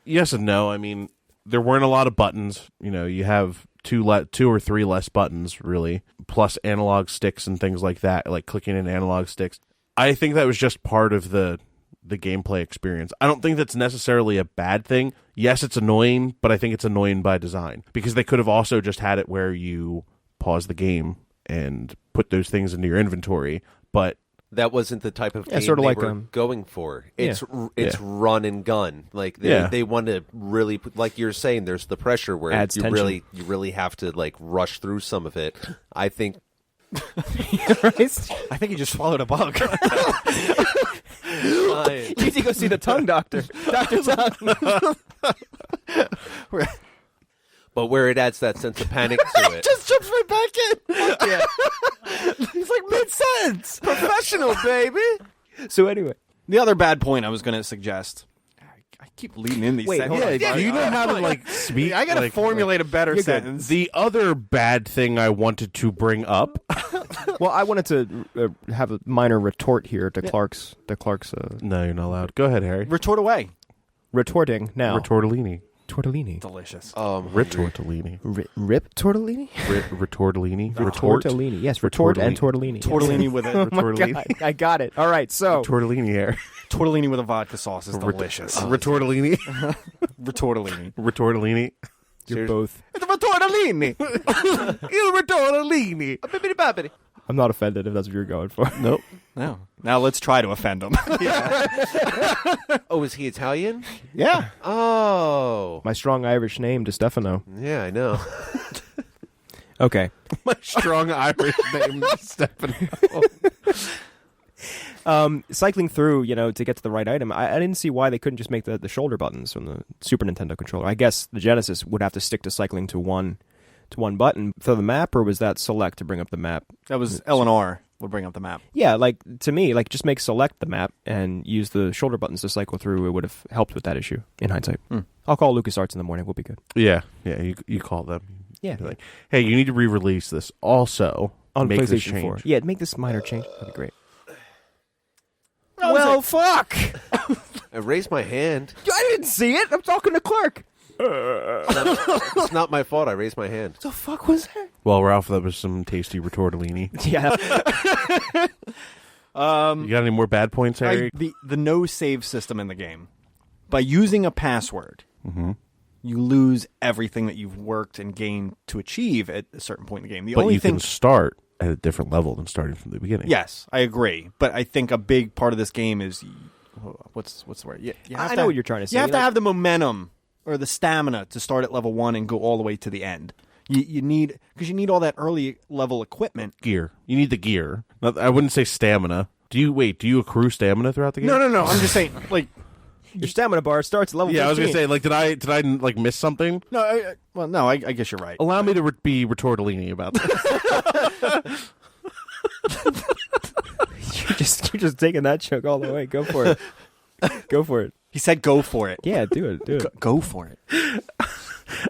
Yes and no. I mean, there weren't a lot of buttons. You know, you have two or three less buttons, really, plus analog sticks and things like that, like clicking in analog sticks. I think that was just part of the gameplay experience. I don't think that's necessarily a bad thing. Yes, it's annoying, but I think it's annoying by design, because they could have also just had it where you pause the game and put those things into your inventory, but that wasn't the type of game sort of they like, were going for. It's run and gun. Like they want to really put, like you're saying, there's the pressure where Adds you tension. really have to like rush through some of it. I think I think he just swallowed a bug. You need to go see the tongue doctor. Dr. Tongue. but where it adds that sense of panic to it. Just jumps right back in. Yeah. He's like mid-sentence. Professional, baby. So anyway. The other bad point I was going to suggest. I keep leading in these Wait, sentences. hold on. yeah, do you know how to like speak? I got to like, formulate a better You're good. sentence. The other bad thing I wanted to bring up. Well, I wanted to have a minor retort here to Clark's No, you're not allowed. Go ahead, Harry. Retort away. retorting now. Retortalini. Tortellini. Delicious. Retortalini. Rip tortellini? Retortalini. Retort. Tortellini. Yes, retort and tortellini. Tortellini with a Oh my God, I got it. All right, so Tortellini here. tortellini with a vodka sauce is delicious. Retortalini. Retortellini. Retortalini. you're both. It's a retortellini. Il retortalini. I'm not offended if that's what you're going for. Nope. No. Now let's try to offend him. Oh, is he Italian? Yeah. Oh, My strong Irish name, DeStefano. yeah, I know. Okay. My strong Irish name, Stephanie. Cycling through, to get to the right item, I didn't see why they couldn't just make the shoulder buttons from the Super Nintendo controller. I guess the Genesis would have to stick to cycling to one button for the map, or was that select to bring up the map? That was L&R would bring up the map. Yeah, to me, just make select the map and use the shoulder buttons to cycle through. It would have helped with that issue in hindsight. I'll call LucasArts in the morning. We'll be good. Yeah. You call them. Yeah. You're like, hey, you need to re-release this. Also, On make this PlayStation change. 4. Yeah, make this minor change. That'd be great. Well, fuck! I raised my hand. I didn't see it. I'm talking to Clark. It's not my fault. I raised my hand. The fuck was that? Well, Ralph, that was some tasty retortellini. Yeah. You got any more bad points, Harry? the no save system in the game. By using a password, you lose everything that you've worked and gained to achieve at a certain point in the game. The But only you thing can start at a different level than starting from the beginning. Yes, I agree. But I think a big part of this game is what's the word? You have I know what you're trying to say. You have to have the momentum or the stamina to start at level 1 and go all the way to the end. You need all that early level equipment. Gear. You need the gear. I wouldn't say stamina. Do you accrue stamina throughout the game? No. I'm just saying, Your stamina bar starts at level 15. Yeah, I was gonna say, did I miss something? no. I guess you're right. Allow me to be retortellini about this. You're just taking that joke all the way. Go for it. Go for it. He said, "Go for it." Yeah, do it. Go for it.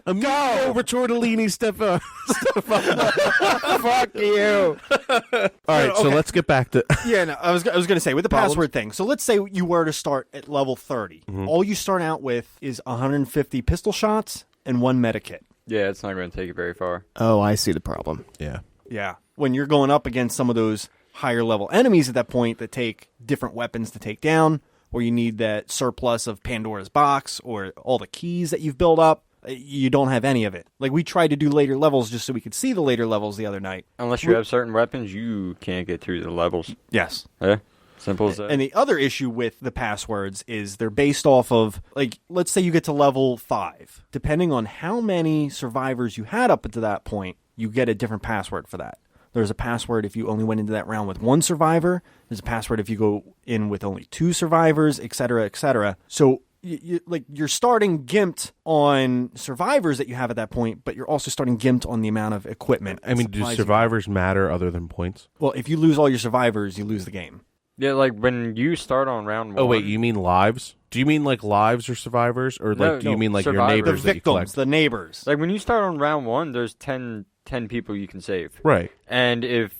Go retortellini, Stefan. Fuck you. All right, so let's get back to. Yeah, no, I was going to say with the password thing. So let's say you were to start at level 30. All you start out with is 150 pistol shots and 1 medikit. Yeah, it's not going to take you very far. Oh, I see the problem. Yeah. Yeah. When you're going up against some of those higher level enemies at that point that take different weapons to take down, or you need that surplus of Pandora's box or all the keys that you've built up, you don't have any of it. Like, we tried to do later levels just so we could see the later levels the other night. Unless you have certain weapons, you can't get through the levels. Yes. Yeah, simple as that. And the other issue with the passwords is they're based off of, let's say you get to level 5. Depending on how many survivors you had up to that point, you get a different password for that. There's a password if you only went into that round with 1 survivor. There's a password if you go in with only 2 survivors, et cetera, et cetera. So you're starting gimped on survivors that you have at that point, but you're also starting gimped on the amount of equipment. I mean, do survivors matter other than points? Well, if you lose all your survivors, you lose the game. Yeah, when you start on round 1. Oh, wait, you mean lives? Do you mean lives or survivors? Or do you mean your survivors. neighbors The that you collect? victims, the neighbors. when you start on round 1, there's 10 people you can save. Right. And if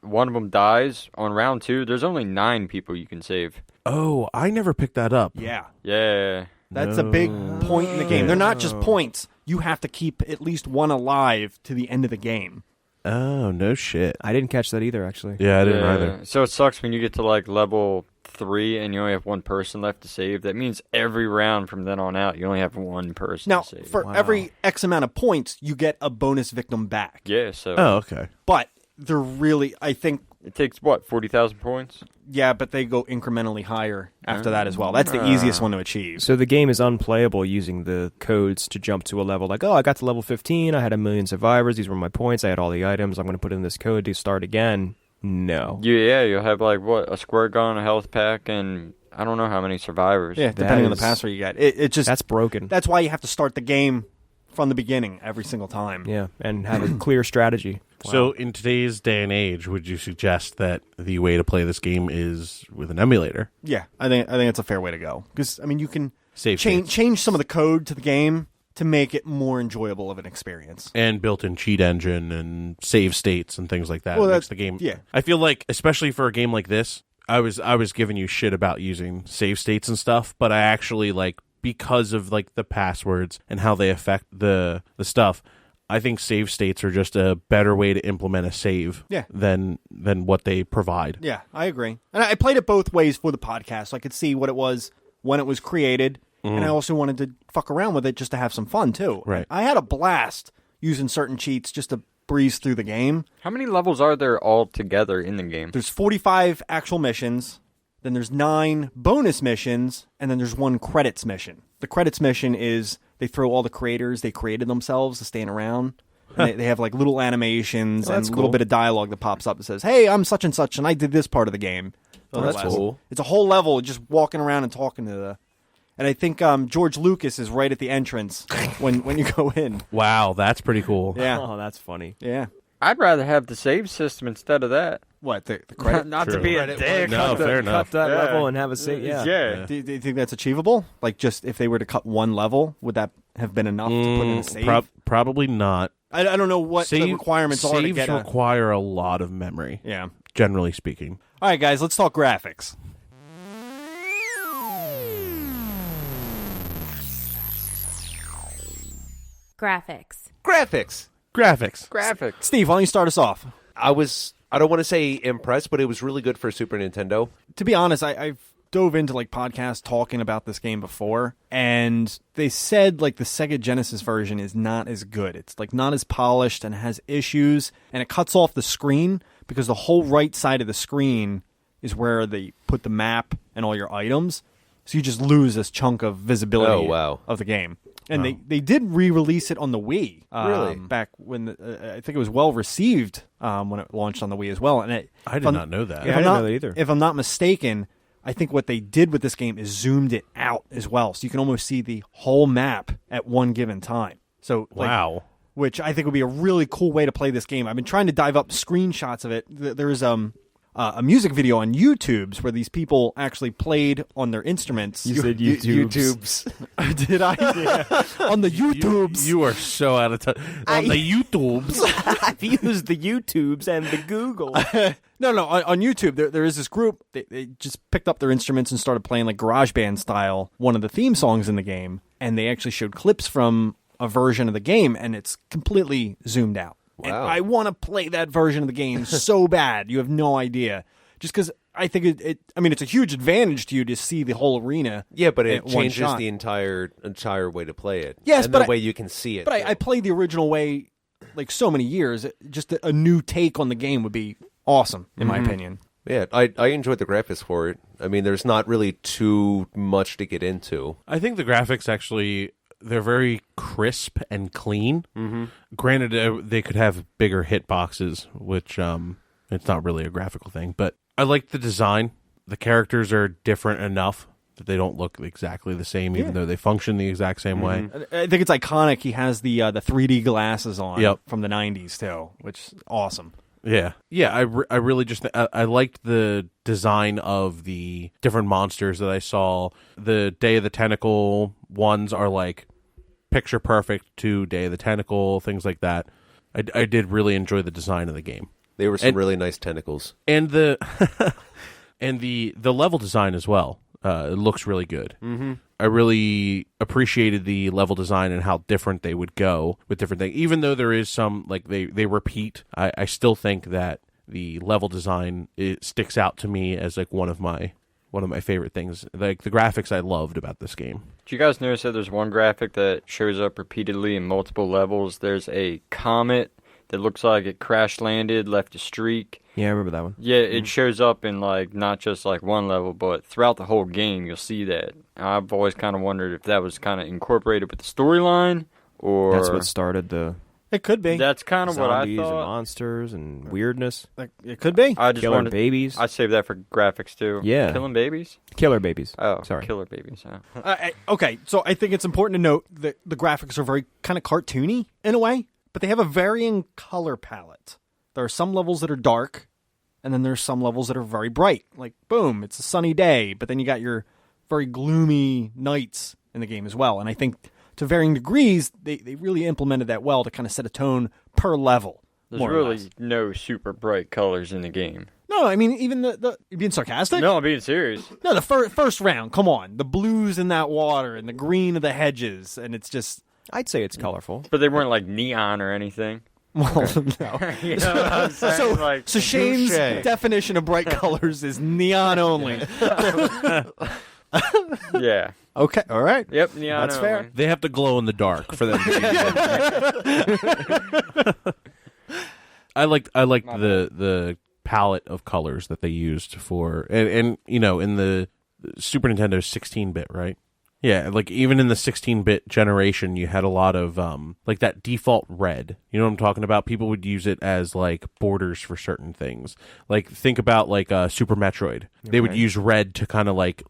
one of them dies on round 2, there's only 9 people you can save. Oh, I never picked that up. Yeah. Yeah. That's a big point in the game. They're not just points. you have to keep at least one alive to the end of the game. Oh, no shit. I didn't catch that either, actually. Yeah, I didn't either. So it sucks when you get to like level 3 and you only have one person left to save. That means every round from then on out, you only have one person Now, to save. for every X amount of points, you get a bonus victim back. Yeah, so Oh, okay. But they're really, I think, it takes, what, 40,000 points? yeah, but they go incrementally higher after that as well. That's the easiest one to achieve. So the game is unplayable using the codes to jump to a level like, oh, I got to level 15, I had 1 million survivors, these were my points, I had all the items, I'm going to put in this code to start again. No. Yeah, you'll have like, what, a square gun, a health pack, and I don't know how many survivors. Yeah, depending on the is- password you get. It just That's broken. That's why you have to start the game from the beginning every single time. Yeah, and have a clear strategy. So in today's day and age, would you suggest that the way to play this game is with an emulator? Yeah, I think it's a fair way to go. Because, I mean, you can Save change some of the code to the game to make it more enjoyable of an experience. And built-in cheat engine and save states and things like that. Well, It makes that's- the game. yeah. I feel like, especially for a game like this, I was giving you shit about using save states and stuff, but I actually like, because of like the passwords and how they affect the stuff, I think save states are just a better way to implement a save than what they provide. Yeah, I agree. And I played it both ways for the podcast, so I could see what it was when it was created, and I also wanted to fuck around with it just to have some fun, too. Right. I had a blast using certain cheats just to breeze through the game. How many levels are there all together in the game? There's 45 actual missions, then there's 9 bonus missions, and then there's 1 credits mission. The credits mission is they throw all the creators they created themselves to stand around. And they have like little animations and a little bit of dialogue that pops up that says, "Hey, I'm such and such, and I did this part of the game." Oh, that's cool. It's a whole level just walking around and talking to the. And I think George Lucas is right at the entrance when you go in. Wow, that's pretty cool. Yeah, Oh, that's funny. yeah. I'd rather have the save system instead of that. What the credit? Not to True. be a Credit dick. No, fair enough. Cut that Yeah. level and have a save. Yeah. Yeah. Do you think that's achievable? Like, just if they were to cut one level, would that have been enough to put in a save? Probably not. I don't know what the requirements are to saves get a... require a lot of memory, Yeah. generally speaking. All right, guys, let's talk graphics. Graphics. Graphics. Steve, why don't you start us off? I don't want to say impressed, but it was really good for Super Nintendo. To be honest, I've dove into like podcasts talking about this game before, and they said like the Sega Genesis version is not as good. It's like not as polished and has issues, and it cuts off the screen because the whole right side of the screen is where they put the map and all your items. So you just lose this chunk of visibility of the game. And they did re-release it on the Wii. Really? Back when I think it was well received when it launched on the Wii as well. And I did not know that. Yeah, I didn't know that either. If I'm not mistaken, I think what they did with this game is zoomed it out as well, so you can almost see the whole map at one given time. So Wow. which I think would be a really cool way to play this game. I've been trying to dive up screenshots of it. There's a music video on YouTube's where these people actually played on their instruments. You said YouTubes. Did I? Yeah. On the YouTubes. You are so out of touch. On the YouTubes. I've used the YouTubes and the Google. No, on YouTube, there is this group. They just picked up their instruments and started playing like GarageBand style one of the theme songs in the game, and they actually showed clips from a version of the game, and it's completely zoomed out. And Wow. I want to play that version of the game so bad. You have no idea. Just because I think it's a huge advantage to you to see the whole arena. Yeah, but it at one changes shot. the entire way to play it. Yes, and but the way you can see it. But I too. played the original way like so many years. Just a new take on the game would be awesome, in my opinion. Yeah, I enjoyed the graphics for it. I mean, there's not really too much to get into. I think the graphics actually, they're very crisp and clean. Mm-hmm. Granted, they could have bigger hitboxes, which it's not really a graphical thing. But I like the design. The characters are different enough that they don't look exactly the same, even though they function the exact same way. I think it's iconic. He has the 3D glasses on Yep. from the 90s, too, which is awesome. Yeah. I really just I liked the design of the different monsters that I saw. The Day of the Tentacle ones are like picture perfect to Day of the Tentacle, things like that. I did really enjoy the design of the game. They were some And- really nice tentacles. And the and the level design as well. It looks really good. Mm-hmm. really appreciated the level design and how different they would go with different things. Even though there is some, like, they repeat, I still think that the level design, it sticks out to me as like one of my favorite things. Like, the graphics I loved about this game. Do you guys notice that there's one graphic that shows up repeatedly in multiple levels? There's a comet that looks like it crash landed, left a streak. Yeah, I remember that one. Yeah, it shows up in, like, not just like one level, but throughout the whole game you'll see that. I've always kind of wondered if that was kind of incorporated with the storyline, or That's what started the It could be. that's kind of what I zombies and thought. monsters and weirdness. Like, it could be. I just Killer wanted babies. I saved that for graphics too. Yeah. Killing babies. Killer babies. Oh, Sorry. killer babies. Oh. Okay, so I think it's important to note that the graphics are very kind of cartoony in a way, but they have a varying color palette. There are some levels that are dark, and then there's some levels that are very bright. Like, boom, it's a sunny day, but then you got your very gloomy nights in the game as well. And I think to varying degrees, they really implemented that well to kind of set a tone per level. There's more or really less. no super bright colors in the game. No, I mean, even the you're being sarcastic? No, I'm being serious. No, the first round, come on. The blues in that water and the green of the hedges, and it's just... I'd say it's colorful. But they weren't like neon or anything. Well, no. You know what I'm saying? So Shayne's definition of bright colors is neon only. Yeah. Okay, all right. Yep, neon That's only. fair. They have to glow in the dark for them to be I liked the palette of colors that they used for, and you know, in the Super Nintendo 16-bit, right? Yeah, like even in the 16-bit generation, you had a lot of like that default red. You know what I'm talking about? People would use it as like borders for certain things. Like, think about like Super Metroid. They would use red to kind of like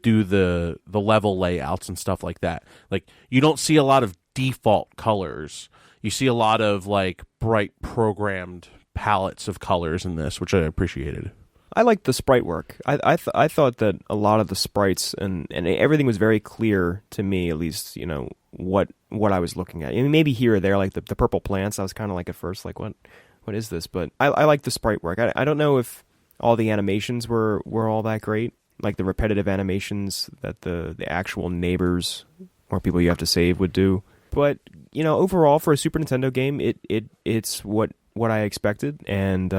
do the level layouts and stuff like that. Like, you don't see a lot of default colors. You see a lot of like bright programmed palettes of colors in this, which I appreciated. I liked the sprite work. I thought that a lot of the sprites and everything was very clear to me, at least, you know, what I was looking at. I mean, maybe here or there, like the purple plants, I was kind of like at first, like, what is this? But I like the sprite work. I don't know if all the animations were all that great, like the repetitive animations that the actual neighbors or people you have to save would do. But, you know, overall for a Super Nintendo game, it's what I expected, and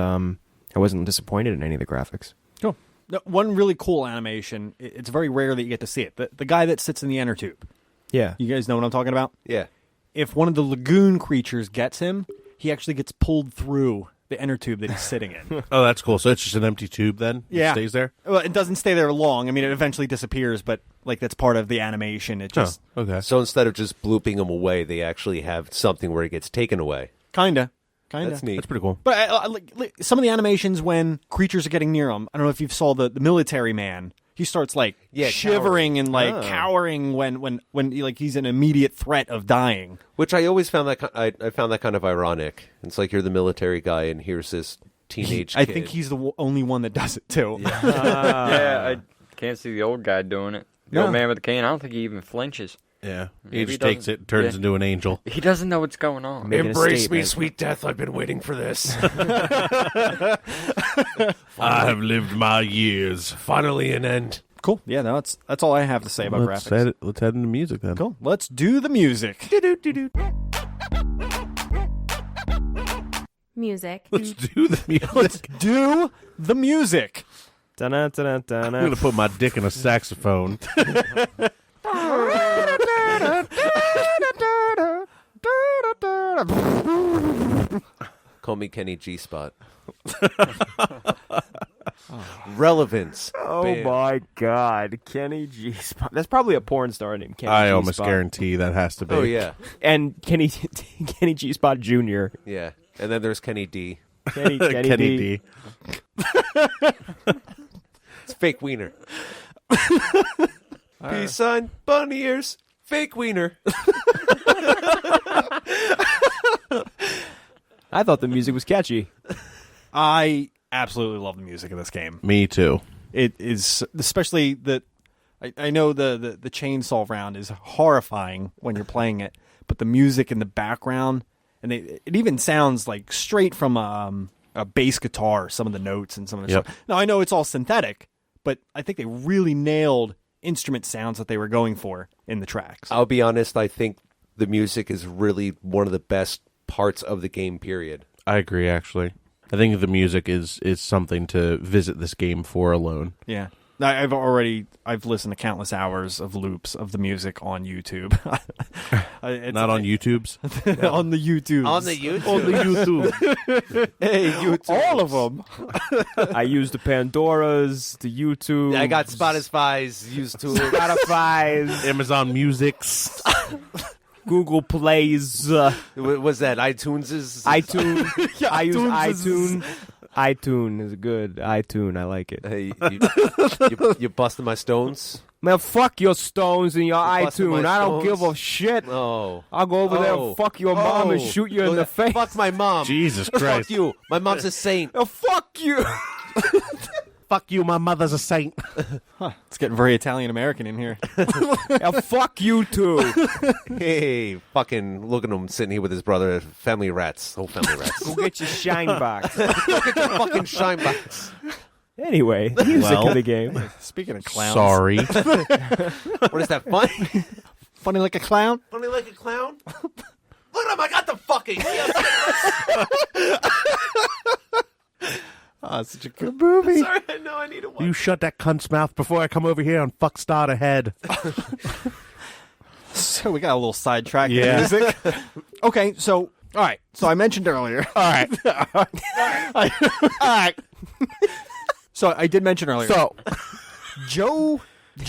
I wasn't disappointed in any of the graphics. Cool. One really cool animation, it's very rare that you get to see it. The guy that sits in the inner tube. Yeah. You guys know what I'm talking about? Yeah. If one of the lagoon creatures gets him, he actually gets pulled through the inner tube that he's sitting in. Oh, that's cool. So it's just an empty tube then? Yeah. It stays there? Well, it doesn't stay there long. I mean, it eventually disappears, but like that's part of the animation. It just Okay. So instead of just blooping him away, they actually have something where it gets taken away. Kinda. That's neat. That's pretty cool. But like some of the animations when creatures are getting near him, I don't know if you saw the military man. He starts like shivering and like cowering when like he's an immediate threat of dying. Which I always found that I found that kind of ironic. It's like you're the military guy, and here's this teenage kid. I think he's the only one that does it too. Yeah, I can't see the old guy doing it. The old man with the cane, I don't think he even flinches. Yeah. Maybe He just takes it, turns into an angel. He doesn't know what's going on. Making a statement. sweet death. I've been waiting for this. I have lived my years. Finally an end. Cool. Yeah, no, that's all I have to say about graphics. Let's head into music then. Cool. Let's do the music. Music. Let's do the music. Let's do the music. Dun-dun, dun-dun, I'm dun-dun. going to put my dick in a saxophone. Call me Kenny G Spot. Relevance. Oh Bam. my God, Kenny G Spot. That's probably a porn star named Kenny I G almost Spot. guarantee that has to be. Oh yeah, And Kenny G Spot Jr. yeah. And then there's Kenny D. Kenny Kenny D. D. It's fake wiener. Peace sign, bunny ears, fake wiener. I thought the music was catchy. I absolutely love the music of this game. Me too. It is, especially the. I know the chainsaw round is horrifying when you're playing it, but the music in the background, and it even sounds like straight from a bass guitar. Some of the notes and some of the Yep. stuff. Now I know it's all synthetic, but I think they really nailed instrument sounds that they were going for in the tracks. I'll be honest, I think the music is really one of the best parts of the game, period. I agree, actually. I think the music is something to visit this game for alone. Yeah. I've listened to countless hours of loops of the music on YouTube. Not on YouTube's? On the YouTube. On the YouTube? On the YouTube. Hey, YouTube. All of them. I use the Pandoras, the YouTube. I got Spotify's, YouTube. Spotify's, Amazon Music's. Google Plays, Was that iTunes'? iTunes. Yeah, I use iTunes iTunes. iTunes is good. iTunes, I like it. Hey, you busting my stones? Man, fuck your Stones and your busting my iTunes. I don't Stones? give a shit. Oh. I'll go over there and fuck your mom and shoot you in the face. Fuck my mom. Jesus Fuck Christ. you. My mom's a saint. Oh, fuck you. Fuck you, my mother's a saint. It's getting very Italian-American in here. Yeah, fuck you too. Hey, fucking look at him sitting here with his brother. Family rats. Whole family rats. Go get your shine box. Get your fucking shine box. Anyway, the music Well. of the game. Speaking of clowns. Sorry. What is that, funny? Funny like a clown? Funny like a clown? Look at him, I got the fucking... Oh, it's such a good movie. Sorry, I know I need to watch. You shut that cunt's mouth before I come over here and fuck start ahead. So we got a little sidetracked. Yeah. Music. Okay, so all right. So I mentioned earlier. All right. All right. So I did mention earlier. So, Joe. hey,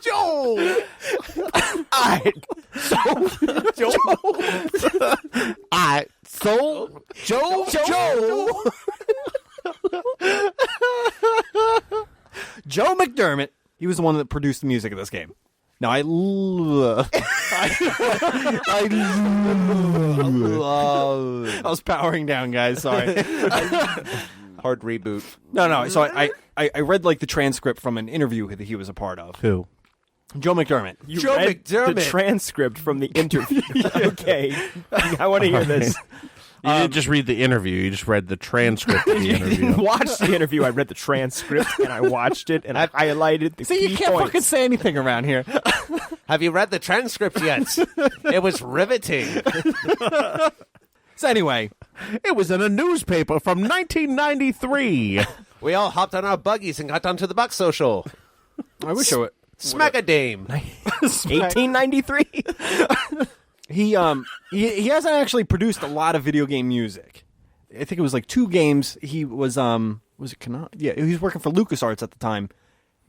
Joe. Joe McDermott. He was the one that produced the music of this game. Now I love. I was powering down, guys. Sorry. Hard reboot. No. So I read like the transcript from an interview that he was a part of. Who? Joe McDermott. You Joe read McDermott. the transcript from the interview. Okay. I want to hear this. You didn't just read the interview. You just read the transcript of the I didn't interview. watch the interview. I read the transcript and I watched it and I highlighted the See, key you can't points. fucking say anything around here. Have you read the transcript yet? It was riveting. So anyway, It was in a newspaper from 1993. We all hopped on our buggies and got onto the Buck Social. I wish I would. Smack-a-dame. 1893. He hasn't actually produced a lot of video game music. I think it was like 2 games. He was it Konami? Yeah, he was working for LucasArts at the time.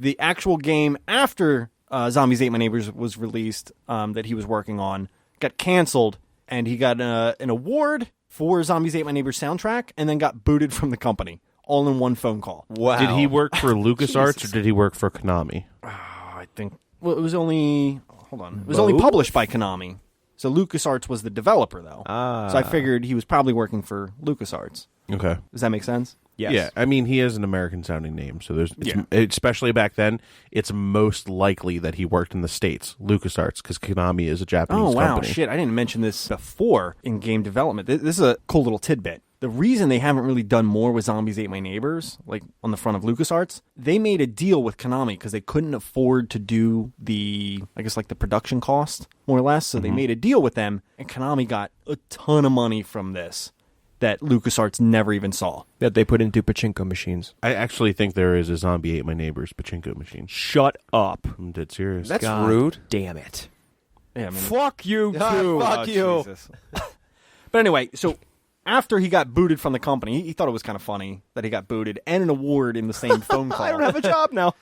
The actual game after Zombies Ate My Neighbors was released that he was working on got canceled, and he got an award for Zombies Ate My Neighbors soundtrack, and then got booted from the company all in one phone call. Wow. Did he work for LucasArts Jesus. or did he work for Konami? I think. Well, it was only. Hold on. It was only published by Konami. So LucasArts was the developer, though. So I figured he was probably working for LucasArts. Okay. Does that make sense? Yes. Yeah, I mean, he has an American-sounding name, so Yeah. especially back then, it's most likely that he worked in the States, LucasArts, because Konami is a Japanese Oh, wow. company. Shit, I didn't mention this before in game development. This is a cool little tidbit. The reason they haven't really done more with Zombies Ate My Neighbors, like on the front of LucasArts, they made a deal with Konami because they couldn't afford to do the production cost, more or less. So they made a deal with them, and Konami got a ton of money from this that LucasArts never even saw. That they put into pachinko machines. I actually think there is a Zombie Ate My Neighbors pachinko machine. Shut up. I'm dead serious. That's God rude. Damn it. Yeah, I mean, Fuck you too. Oh, Jesus. But anyway, so after he got booted from the company, he thought it was kind of funny that he got booted and an award in the same phone call. I don't have a job now.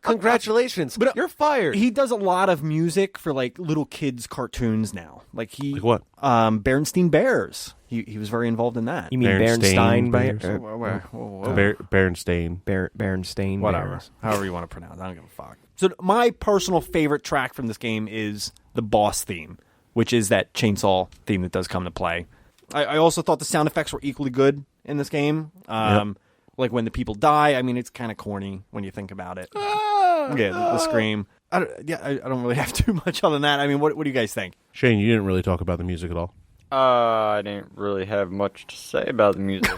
Congratulations. But you're fired. He does a lot of music for like little kids' cartoons now. Like Like what? Berenstein Bears. He was very involved in that. You mean Berenstain? Bears. Berenstain. Berenstain. Whatever. Bears. However you want to pronounce it. I don't give a fuck. So my personal favorite track from this game is the boss theme, which is that chainsaw theme that does come to play. I also thought the sound effects were equally good in this game. Like when the people die, I mean, it's kind of corny when you think about it. The scream. I don't really have too much other than that. I mean, what do you guys think? Shane, you didn't really talk about the music at all. I didn't really have much to say about the music.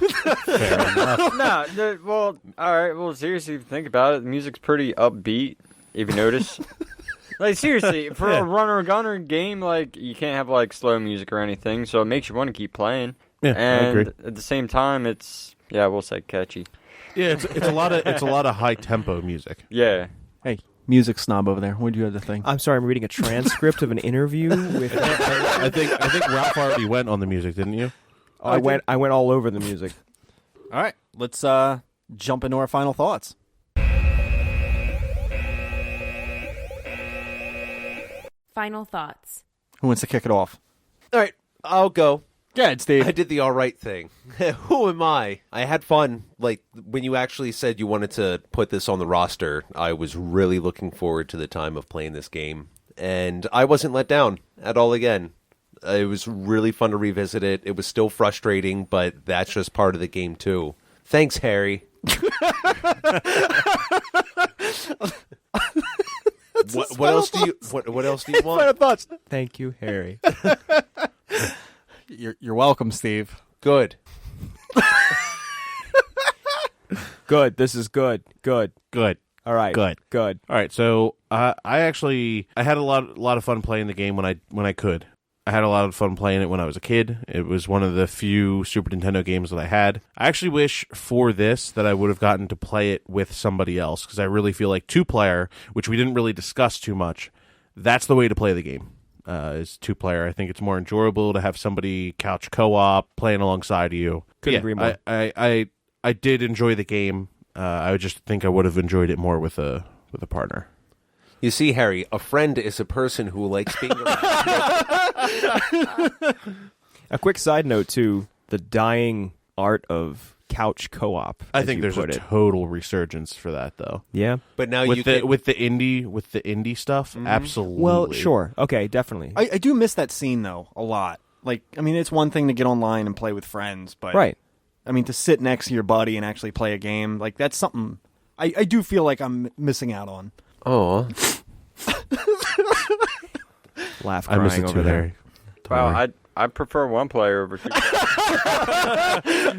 Fair enough. Well, all right. Well, seriously, if you think about it, the music's pretty upbeat. If you notice, like seriously, for a runner gunner game, like you can't have like slow music or anything, so it makes you want to keep playing. Yeah, and I agree. at the same time, we'll say catchy. Yeah, it's a lot of high tempo music. Yeah. Hey, music snob over there. What do you have to think? I'm sorry, I'm reading a transcript of an interview with. I think Ralph already went on the music, didn't you? I went all over the music. All right, let's jump into our final thoughts. Final thoughts. Who wants to kick it off? All right, I'll go. Go ahead, Steve. I did the all right thing. Who am I? I had fun. Like, when you actually said you wanted to put this on the roster, I was really looking forward to the time of playing this game. And I wasn't let down at all again. It was really fun to revisit it. It was still frustrating, but that's just part of the game, too. Thanks, Harry. What else do you want? Final thoughts. Thank you, Harry. You're welcome, Steve. Good. Good. This is good. Good. All right. Good. All right. So I had a lot of fun playing the game when I could. I had a lot of fun playing it when I was a kid. It was one of the few Super Nintendo games that I had. I actually wish for this that I would have gotten to play it with somebody else, because I really feel like 2-player, which we didn't really discuss too much, that's the way to play the game. Is 2-player. I think it's more enjoyable to have somebody couch co-op playing alongside you. Couldn't agree more. I did enjoy the game. I would just think I would have enjoyed it more with a partner. You see, Harry, a friend is a person who likes being around. A quick side note, too, the dying art of couch co-op. I think there's a total resurgence for that, though. Yeah. But now with the indie stuff, absolutely. Well, sure. Okay, definitely. I do miss that scene, though, a lot. Like, I mean, it's one thing to get online and play with friends, but... Right. I mean, to sit next to your buddy and actually play a game, like, that's something I do feel like I'm missing out on. Oh. Laugh I miss crying it over too, there. Harry. Wow, I prefer 1-player over 2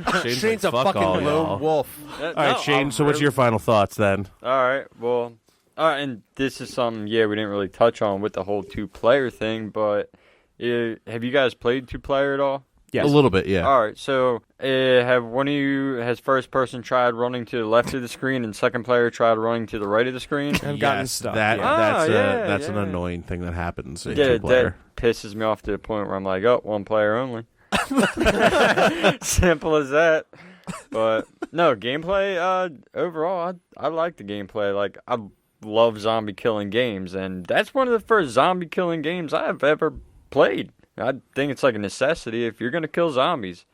players. Shane's a like, "Fuck fucking all lone y'all." wolf. All right, Shane, so what's your final thoughts then? All right, well, and this is something, we didn't really touch on with the whole 2-player thing, but have you guys played 2-player at all? Yes. A little bit, yeah. All right, so have one of you, has first person tried running to the left of the screen and second player tried running to the right of the screen? I've gotten Yes, stuff. that, yeah. that's an annoying thing that happens in Yeah, 2-player. that pisses me off to the point where I'm like, 1-player only. Simple as that. But no, gameplay, overall, I like the gameplay. Like, I love zombie killing games, and that's one of the first zombie killing games I've ever played. I think it's like a necessity. If you're going to kill zombies,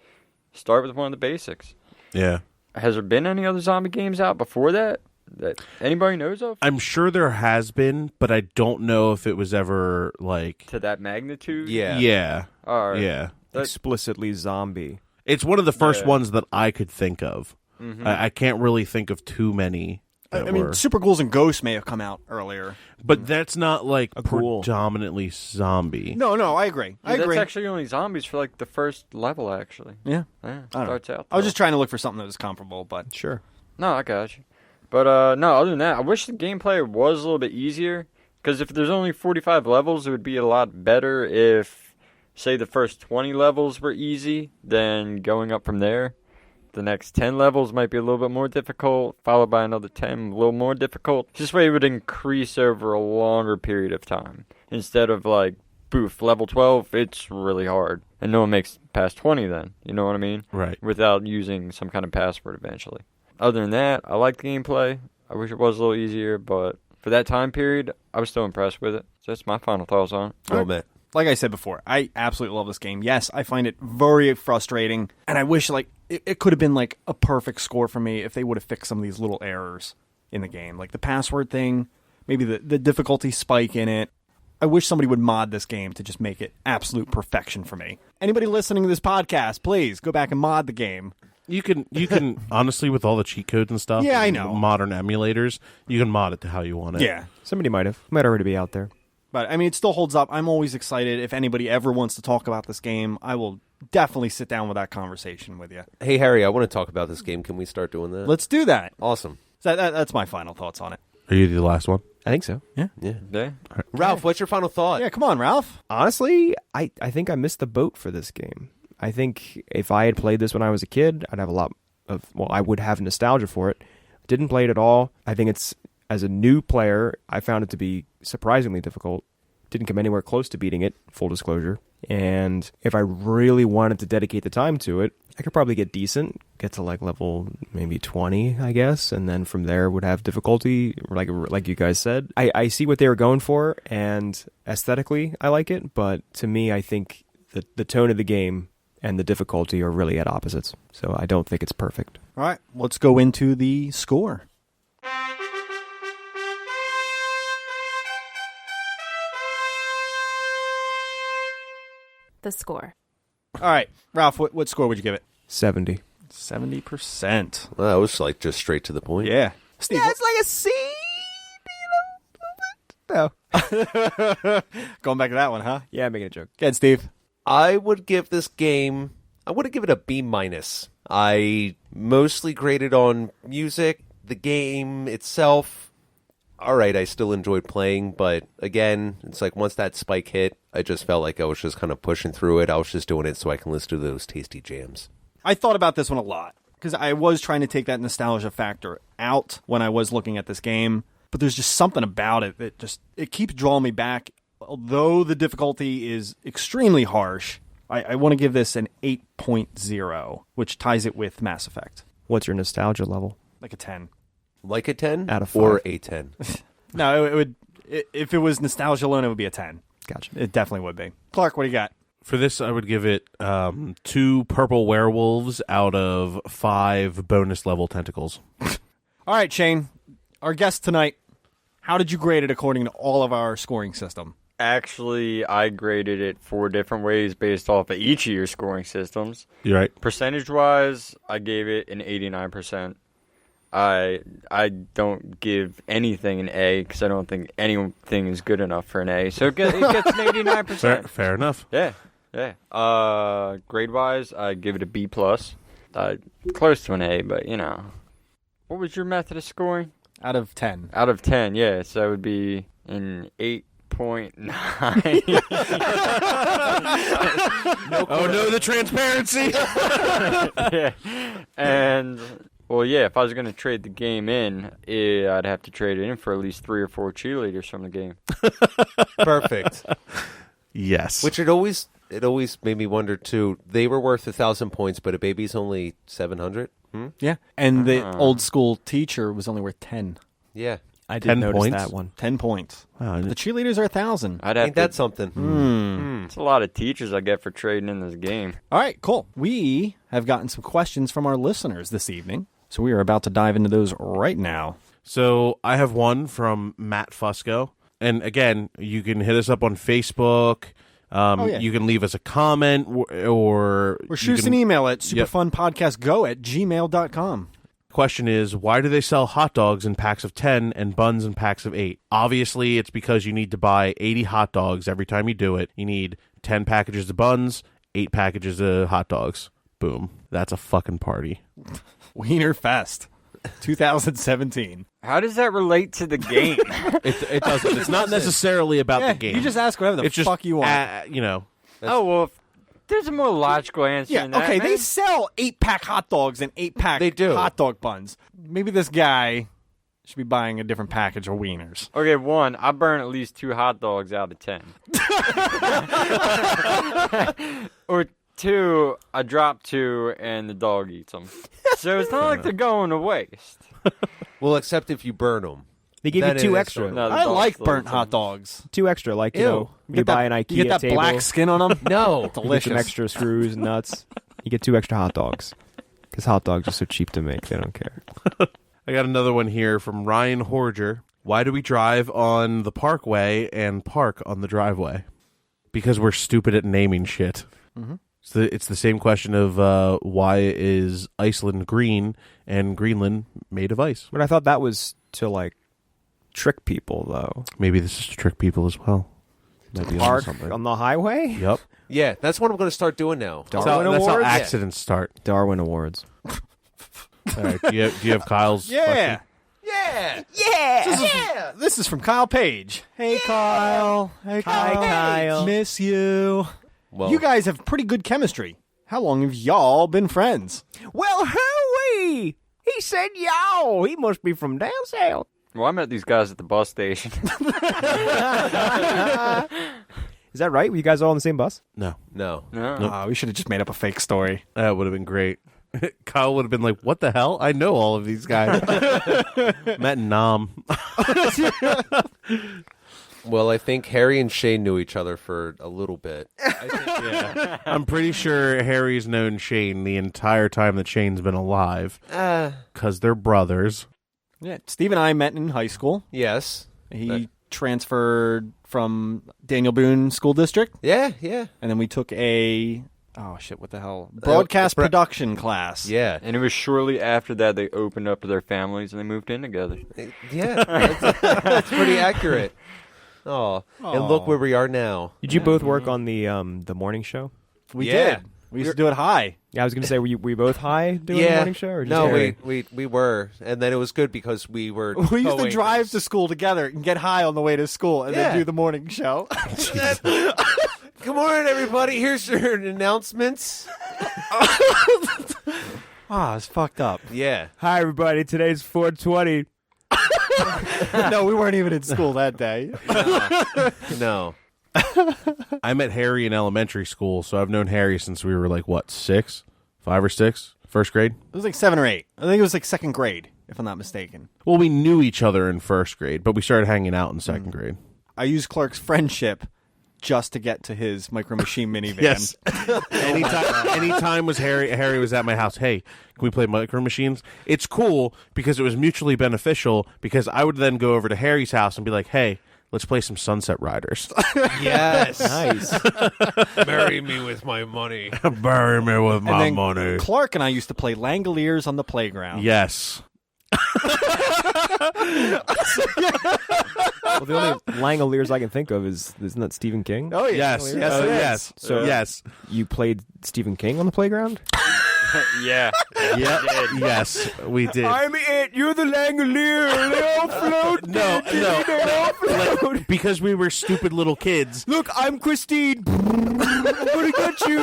start with one of the basics. Yeah. Has there been any other zombie games out before that anybody knows of? I'm sure there has been, but I don't know if it was ever like... To that magnitude? Yeah. Yeah. All right. Yeah. Explicitly zombie. It's one of the first Yeah. ones that I could think of. Mm-hmm. I can't really think of too many. I mean, Super Ghouls and Ghosts may have come out earlier. But that's not like A ghoul. predominantly zombie. No, I agree. I That's agree. actually only zombies for like the first level, actually. Yeah. Yeah, I don't know. starts out. I was though. just trying to look for something that was comparable, but... Sure. No, I got you. But no, other than that, I wish the gameplay was a little bit easier. Because if there's only 45 levels, it would be a lot better if, say, the first 20 levels were easy, then going up from there. The next 10 levels might be a little bit more difficult, followed by another 10 a little more difficult. This way it would increase over a longer period of time. Instead of like, boof, level 12, it's really hard. And no one makes past 20 then, you know what I mean? Right. Without using some kind of password eventually. Other than that, I like the gameplay. I wish it was a little easier, but for that time period, I was still impressed with it. So that's my final thoughts on it. Oh, man. Like I said before, I absolutely love this game. Yes, I find it very frustrating, and I wish like it could have been like a perfect score for me if they would have fixed some of these little errors in the game, like the password thing, maybe the difficulty spike in it. I wish somebody would mod this game to just make it absolute perfection for me. Anybody listening to this podcast, please go back and mod the game. You can honestly, with all the cheat codes and stuff, Yeah, I and know. modern emulators, you can mod it to how you want it. Yeah. Somebody might have. Might already be out there. But, I mean, it still holds up. I'm always excited. If anybody ever wants to talk about this game, I will definitely sit down with that conversation with you. Hey, Harry, I want to talk about this game. Can we start doing that? Let's do that. Awesome. That's my final thoughts on it. Are you the last one? I think so. Yeah. Yeah. Ralph, what's your final thought? Yeah, come on, Ralph. Honestly, I think I missed the boat for this game. I think if I had played this when I was a kid, I'd have a lot of, I would have nostalgia for it. Didn't play it at all. I think it's, as a new player, I found it to be surprisingly difficult. Didn't come anywhere close to beating it, full disclosure. And if I really wanted to dedicate the time to it, I could probably get decent, get to like level maybe 20, I guess, and then from there would have difficulty, like you guys said. I see what they were going for, and aesthetically I like it, but to me I think the tone of the game and the difficulty are really at opposites. So I don't think it's perfect. All right, let's go into the score. The score. All right, Ralph, what score would you give it? 70. 70%. Well, that was like just straight to the point. Yeah. Steve, Yeah, it's like a C, No. going back to that one, huh? Yeah, I'm making a joke. Good, Steve. I would give this game, I would give it a B-. I mostly graded on music, the game itself. All right, I still enjoyed playing, but again, it's like once that spike hit, I just felt like I was just kind of pushing through it. I was just doing it so I can listen to those tasty jams. I thought about this one a lot because I was trying to take that nostalgia factor out when I was looking at this game, but there's just something about it that it keeps drawing me back. Although the difficulty is extremely harsh, I want to give this an 8.0, which ties it with Mass Effect. What's your nostalgia level? Like a 10. Like a 10? Out of 5. Or a 10? No, it would. If it was nostalgia alone, it would be a 10. Gotcha. It definitely would be. Clark, what do you got? For this, I would give it 2 purple werewolves out of 5 bonus level tentacles. All right, Shayne, our guest tonight, how did you grade it according to all of our scoring system? Actually, I graded it 4 different ways based off of each of your scoring systems. You right? Percentage-wise, I gave it an 89%. I don't give anything an A because I don't think anything is good enough for an A. So it gets an 89%. Fair enough. Yeah. Grade-wise, I give it a B+. Close to an A, but, you know. What was your method of scoring? Out of 10. Out of 10, yeah. So it would be an 8.9. Oh, no, the transparency. Yeah. And, well, yeah, if I was going to trade the game in, I'd have to trade it in for at least 3 or 4 cheerleaders from the game. Perfect. Yes. Which it always made me wonder, too. They were worth 1,000 points, but a baby's only 700? Yeah. And the old school teacher was only worth 10. Yeah. I 10 did notice points? that one. 10 points. Wow, The cheerleaders are 1,000. I'd have Ain't that something? It's a lot of teachers I get for trading in this game. All right, cool. We have gotten some questions from our listeners this evening, so we are about to dive into those right now. So I have one from Matt Fusco. And again, you can hit us up on Facebook. Yeah. You can leave us a comment or Shoot us an email at superfunpodcastgo@gmail.com. Question is, why do they sell hot dogs in packs of 10 and buns in packs of 8? Obviously, it's because you need to buy 80 hot dogs every time you do it. You need 10 packages of buns, 8 packages of hot dogs. Boom. That's a fucking party. Wiener Fest 2017. How does that relate to the game? It doesn't. It's not necessarily about the game. You just ask whatever the it's fuck just, you want. Oh, well, there's a more logical answer Yeah, than that, okay, man. they sell 8-pack hot dogs and 8-pack They do. hot dog buns. Maybe this guy should be buying a different package of wieners. Okay, 1, I burn at least 2 hot dogs out of 10. Or 2, I drop 2 and the dog eats them. So it's not like they're going to waste. Well, except if you burn them. They give Then you 2 it is extra. true. No, the I dog like still burnt eats hot them. dogs. 2 extra, like, you Ew. know, you buy an IKEA You get that table, black skin on them? No. you get Delicious. some extra screws and nuts. You get 2 extra hot dogs. Because hot dogs are so cheap to make, they don't care. I got another one here from Ryan Horger. Why do we drive on the parkway and park on the driveway? Because we're stupid at naming shit. Mm-hmm. It's the same question of why is Iceland green and Greenland made of ice? But I thought that was to, like, trick people, though. Maybe this is to trick people as well. Might be onto Park something. on the highway? Yep. Yeah, that's what I'm going to start doing now. That's Darwin how Awards? accidents start. Darwin Awards. All right. Do you have Kyle's? Yeah. Yeah. This is from Kyle Page. Hey, Kyle. Hey, Kyle. Hi, Kyle. Miss you. Well, You guys have pretty good chemistry. How long have y'all been friends? Well, hooey! He said y'all. He must be from down south. Well, I met these guys at the bus station. Is that right? Were you guys all on the same bus? No. No. No. We should have just made up a fake story. That would have been great. Kyle would have been like, "What the hell? I know all of these guys." Met in Nam. Well, I think Harry and Shane knew each other for a little bit. Yeah. I'm pretty sure Harry's known Shane the entire time that Shane's been alive. Because they're brothers. Yeah, Steve and I met in high school. Yes. He transferred from Daniel Boone School District, Yeah. and then we took what the hell? Broadcast production class. Yeah. And it was shortly after that they opened up to their families and they moved in together. Yeah. That's pretty accurate. Oh, and look where we are now. Did you both work on the morning show? We Yeah. did. We used to do it high. Yeah, I was going to say, were you both high doing the morning show? Or just No, Harry? we were, and then it was good because we were. We used to co-anchors. drive to school together and get high on the way to school and Yeah. then do the morning show. Good morning, everybody. Here's your announcements. It's fucked up. Yeah. Hi, everybody. Today's 420. No, we weren't even in school that day. No. I met Harry in elementary school, so I've known Harry since we were like, what, 6? 5 or 6? First grade? It was like 7 or 8. I think it was like second grade, if I'm not mistaken. Well, we knew each other in first grade, but we started hanging out in second grade. I used Clark's friendship just to get to his Micro Machine minivan. Yes. anytime was Harry was at my house. Hey, can we play Micro Machines? It's cool because it was mutually beneficial because I would then go over to Harry's house and be like, hey, let's play some Sunset Riders. Yes. Nice. Marry me with my money. Bury me with And my then money. Clark and I used to play Langoliers on the playground. Yes. Well, the only Langoliers I can think of isn't that Stephen King? Oh, yeah. Yes. Yes, it is. Yes. So- yes. You played Stephen King on the playground? Yeah. Yeah. Yes, we did. it. You're the Langolier. They all float. No. Like, because we were stupid little kids. Look, I'm Christine. I'm gonna get you.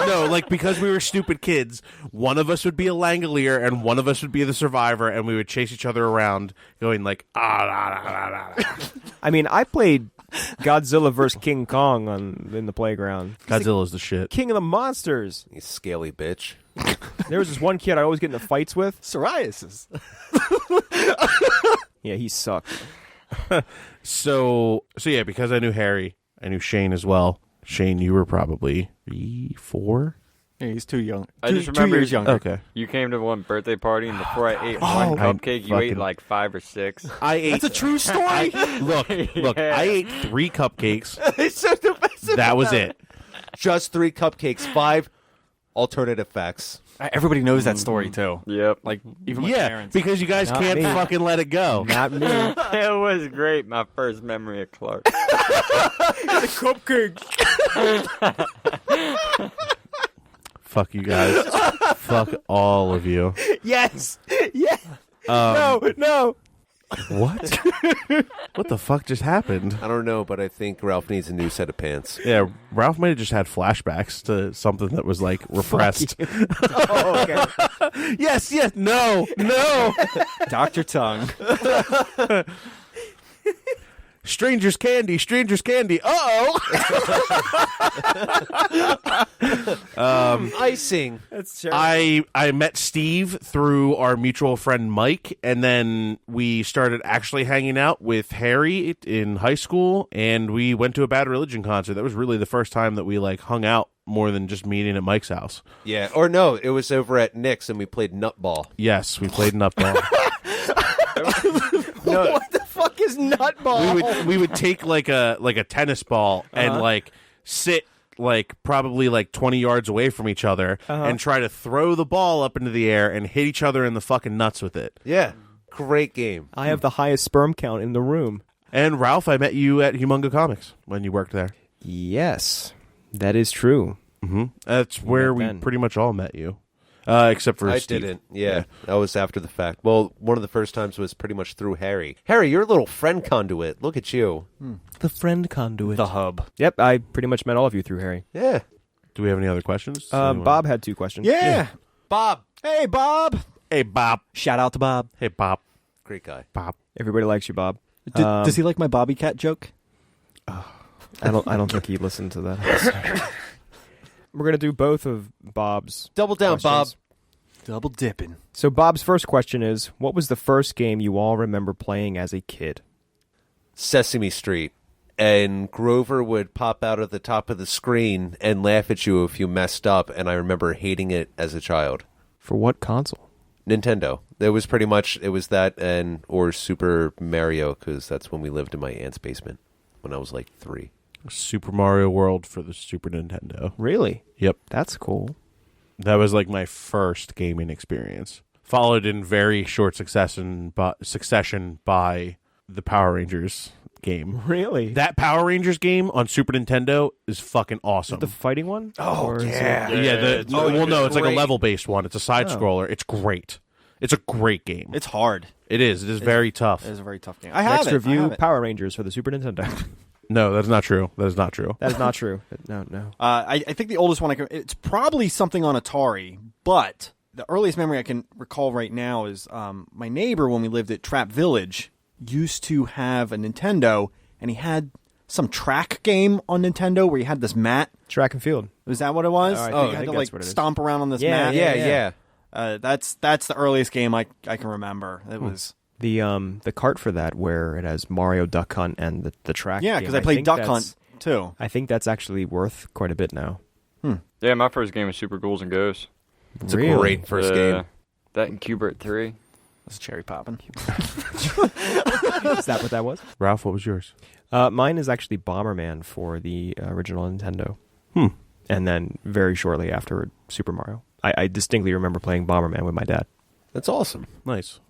No, like because we were stupid kids, one of us would be a Langolier and one of us would be the survivor, and we would chase each other around, going like I mean, I played Godzilla vs. King Kong in the playground. Godzilla's the shit. King of the monsters. You scaly bitch. There was this one kid I always get into fights with. Psoriasis. Yeah, he sucked. So yeah, because I knew Harry, I knew Shane as well. Shane, you were probably 4. Yeah, he's too young. I Two- just 2 remember years younger. Okay. You came to one birthday party, and before I ate one cupcake, you ate fucking- like 5 or 6. I ate. That's a true story. Look. Yeah. I ate 3 cupcakes. It's so defensive. That was it. Just 3 cupcakes, 5 alternative facts. Everybody knows that story, too. Yep. Like, even my Yeah, parents. because you guys Not can't me. fucking let it go. Not me. It was great. My first memory of Clark. Cupcake. Fuck you guys. Fuck all of you. Yes. Yeah. No. What? What the fuck just happened? I don't know, but I think Ralph needs a new set of pants. Yeah, Ralph might have just had flashbacks to something that was like repressed. Oh, okay. Yes, no. Dr. Tongue. Stranger's candy. Uh-oh. Icing. That's terrible. I met Steve through our mutual friend Mike, and then we started actually hanging out with Harry in high school, and we went to a Bad Religion concert. That was really the first time that we like hung out more than just meeting at Mike's house. Yeah. Or no, it was over at Nick's and we played nutball. Yes, we played nutball. What the fuck is nutball? we would take like a tennis ball and like sit like probably like 20 yards away from each other and try to throw the ball up into the air and hit each other in the fucking nuts with it. Yeah. Great game. I have the highest sperm count in the room. And Ralph, I met you at Humongo Comics when you worked there. Yes, that is true. Mm-hmm. That's where we then. pretty much all met you. Except for I Steve. didn't. Yeah, that was after the fact. Well, one of the first times was pretty much through Harry. Harry, you're a little friend conduit. Look at you. The friend conduit. The hub. Yep, I pretty much met all of you through Harry. Yeah. Do we have any other questions? Bob had 2 questions. Yeah. Bob. Hey, Bob. Hey, Bob. Shout out to Bob. Hey, Bob. Great guy. Bob. Everybody likes you, Bob. Does he like my Bobby Cat joke? I don't think he listened to that. We're gonna do both of Bob's. Double down, questions. Bob. Double dipping. So Bob's first question is, what was the first game you all remember playing as a kid? Sesame Street. And Grover would pop out at the top of the screen and laugh at you if you messed up, and I remember hating it as a child. For what console? Nintendo. It was pretty much, it was that or Super Mario, because that's when we lived in my aunt's basement when I was like 3. Super Mario World for the Super Nintendo. Really? Yep. That's cool. That was like my first gaming experience. Followed in very short succession by the Power Rangers game. Really? That Power Rangers game on Super Nintendo is fucking awesome. The fighting one? Oh, Or is yeah. it- It's like a great. level-based one. It's a side-scroller. It's great. It's a great game. It's hard. It is. It is very tough. It is a very tough game. I have Next it. I review, have it. Power Rangers for the Super Nintendo. No, that's not true. That is not true. That is not true. No. I think the oldest one it's probably something on Atari, but the earliest memory I can recall right now is my neighbor when we lived at Trap Village used to have a Nintendo, and he had some track game on Nintendo where you had this mat. Track and field. Was that what it was? I You think had to that's like what it is. stomp around on this Yeah, mat. Yeah. That's the earliest game I can remember. It was The cart for that where it has Mario Duck Hunt and the track. yeah, game, because I played think Duck that's- Hunt too. I think that's actually worth quite a bit now. Yeah, my first game was Super Ghouls and Ghosts. It's Really? a great first game. That and Cubert 3. That's cherry popping. Is that what that was? Ralph, what was yours? Mine is actually Bomberman for the original Nintendo. And then very shortly after Super Mario. I distinctly remember playing Bomberman with my dad. That's awesome. Nice.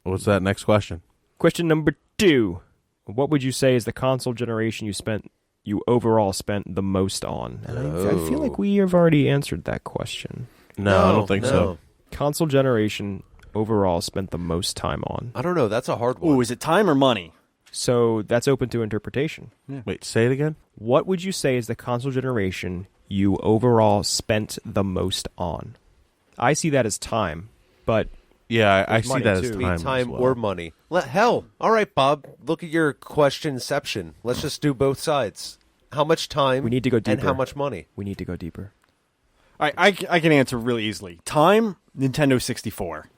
What's that next question? Question number 2. What would you say is the console generation you overall spent the most on? And I feel like we have already answered that question. No, I don't think so. Console generation overall spent the most time on. I don't know. That's a hard one. Ooh, is it time or money? So that's open to interpretation. Wait, say it again? What would you say is the console generation you overall spent the most on? I see that as time, but Yeah, I There's see money, that too. as Be Be time, time as well. or money. Hell, all right, Bob. Look at your questionception. Let's just do both sides. How much time? We need to go And deeper. how much money? we need to go deeper. I can answer really easily. Time, Nintendo 64.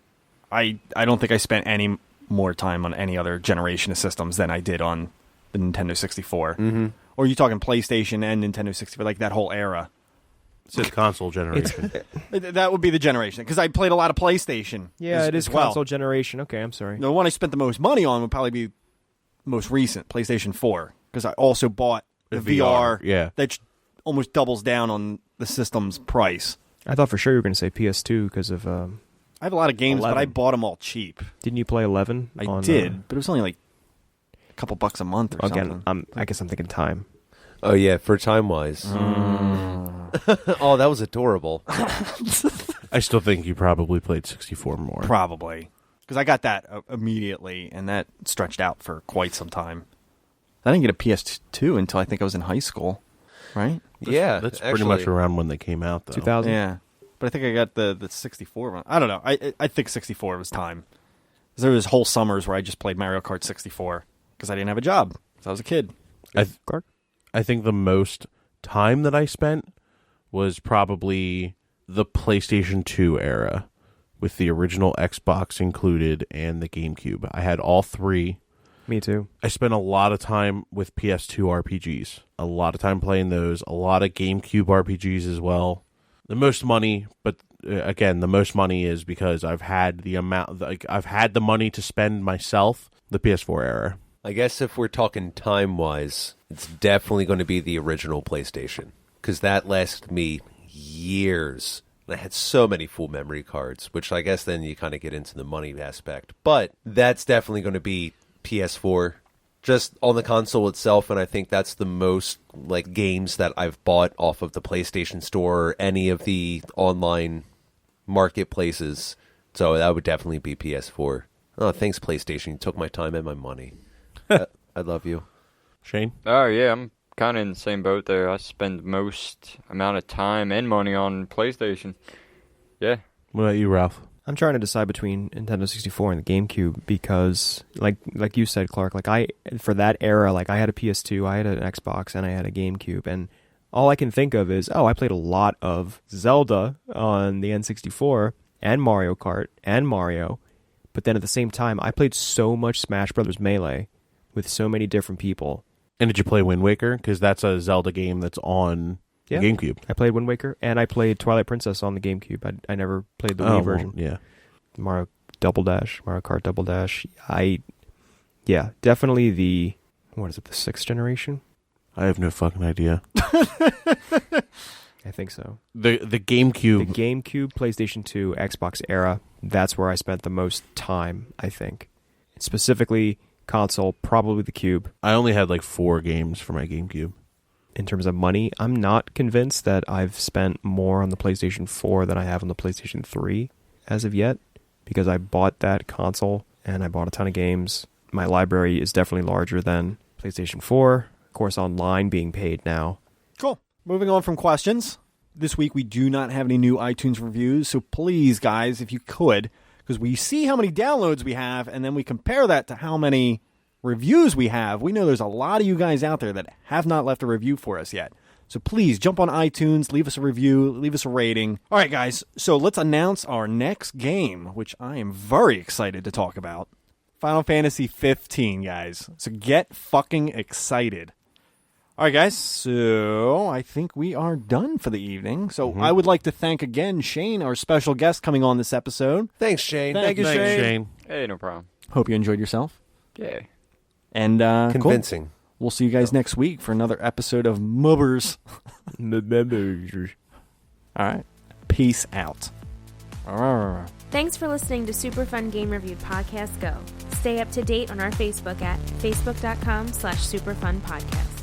I don't think I spent any more time on any other generation of systems than I did on the Nintendo 64. Mm-hmm. Or are you talking PlayStation and Nintendo 64, like that whole era? It's a console generation. That would be the generation, because I played a lot of PlayStation. Yeah, it is as well. console generation. Okay, I'm sorry. The one I spent the most money on would probably be most recent, PlayStation 4, because I also bought the The VR. VR, yeah. That almost doubles down on the system's price. I thought for sure you were going to say PS2 because of. I have a lot of games, but 11. I bought them all cheap. Didn't you play 11? I did, but it was only like a couple bucks a month or Again, something. I guess I'm thinking time. Oh yeah, for time wise. Oh, that was adorable. I still think you probably played 64 more. Probably. Because I got that immediately, and that stretched out for quite some time. I didn't get a PS2 until I think I was in high school, right? Yeah, That's actually, pretty much around when they came out, though. 2000. Yeah. But I think I got the 64 one. I don't know. I think 64 was time. 'Cause there was whole summers where I just played Mario Kart 64 because I didn't have a job. Because I was a kid. I think the most time that I spent was probably the PlayStation 2 era, with the original Xbox included and the GameCube. I had all three. Me too. I spent a lot of time with PS2 RPGs. A lot of time playing those. A lot of GameCube RPGs as well. The most money, but again, the most money is because I've had the amount. I've had the money to spend myself. The PS4 era. I guess if we're talking time wise, it's definitely going to be the original PlayStation because that lasted me years. I had so many full memory cards, which I guess then you kind of get into the money aspect. But that's definitely going to be PS4 just on the console itself, and I think that's the most like games that I've bought off of the PlayStation Store or any of the online marketplaces. So that would definitely be PS4. Oh, thanks, PlayStation. You took my time and my money. I love you. Shane? Oh, yeah, I'm kind of in the same boat there. I spend most amount of time and money on PlayStation. Yeah. What about you, Ralph? I'm trying to decide between Nintendo 64 and the GameCube because, like you said, Clark, for that era, I had a PS2, I had an Xbox, and I had a GameCube, and all I can think of is, I played a lot of Zelda on the N64 and Mario Kart and Mario, but then at the same time, I played so much Smash Brothers Melee with so many different people. And did you play Wind Waker? Because that's a Zelda game that's on the GameCube. I played Wind Waker, and I played Twilight Princess on the GameCube. I never played the Wii version. Yeah. Mario Kart Double Dash. Definitely the 6th generation? I have no fucking idea. I think so. The GameCube. The GameCube, PlayStation 2, Xbox era, that's where I spent the most time, I think. Specifically, console, probably the Cube. I only had 4 games for my GameCube. In terms of money, I'm not convinced that I've spent more on the PlayStation 4 than I have on the PlayStation 3 as of yet, because I bought that console and I bought a ton of games. My library is definitely larger than PlayStation 4. Of course, online being paid now. Cool. Moving on from questions. This week we do not have any new iTunes reviews, so please, guys, if you could, because we see how many downloads we have, and then we compare that to how many reviews we have. We know there's a lot of you guys out there that have not left a review for us yet. So please jump on iTunes, leave us a review, leave us a rating. All right, guys, so let's announce our next game, which I am very excited to talk about. Final Fantasy 15, guys. So get fucking excited. All right, guys, so I think we are done for the evening. So I would like to thank again Shayne, our special guest coming on this episode. Thanks, Shane. Thank you, Shayne. Hey, no problem. Hope you enjoyed yourself. Yeah. And Convincing. Cool. We'll see you guys next week for another episode of Mubbers. All right. Peace out. Thanks for listening to Super Fun Game Review Podcast Go. Stay up to date on our Facebook at facebook.com/superfunpodcast.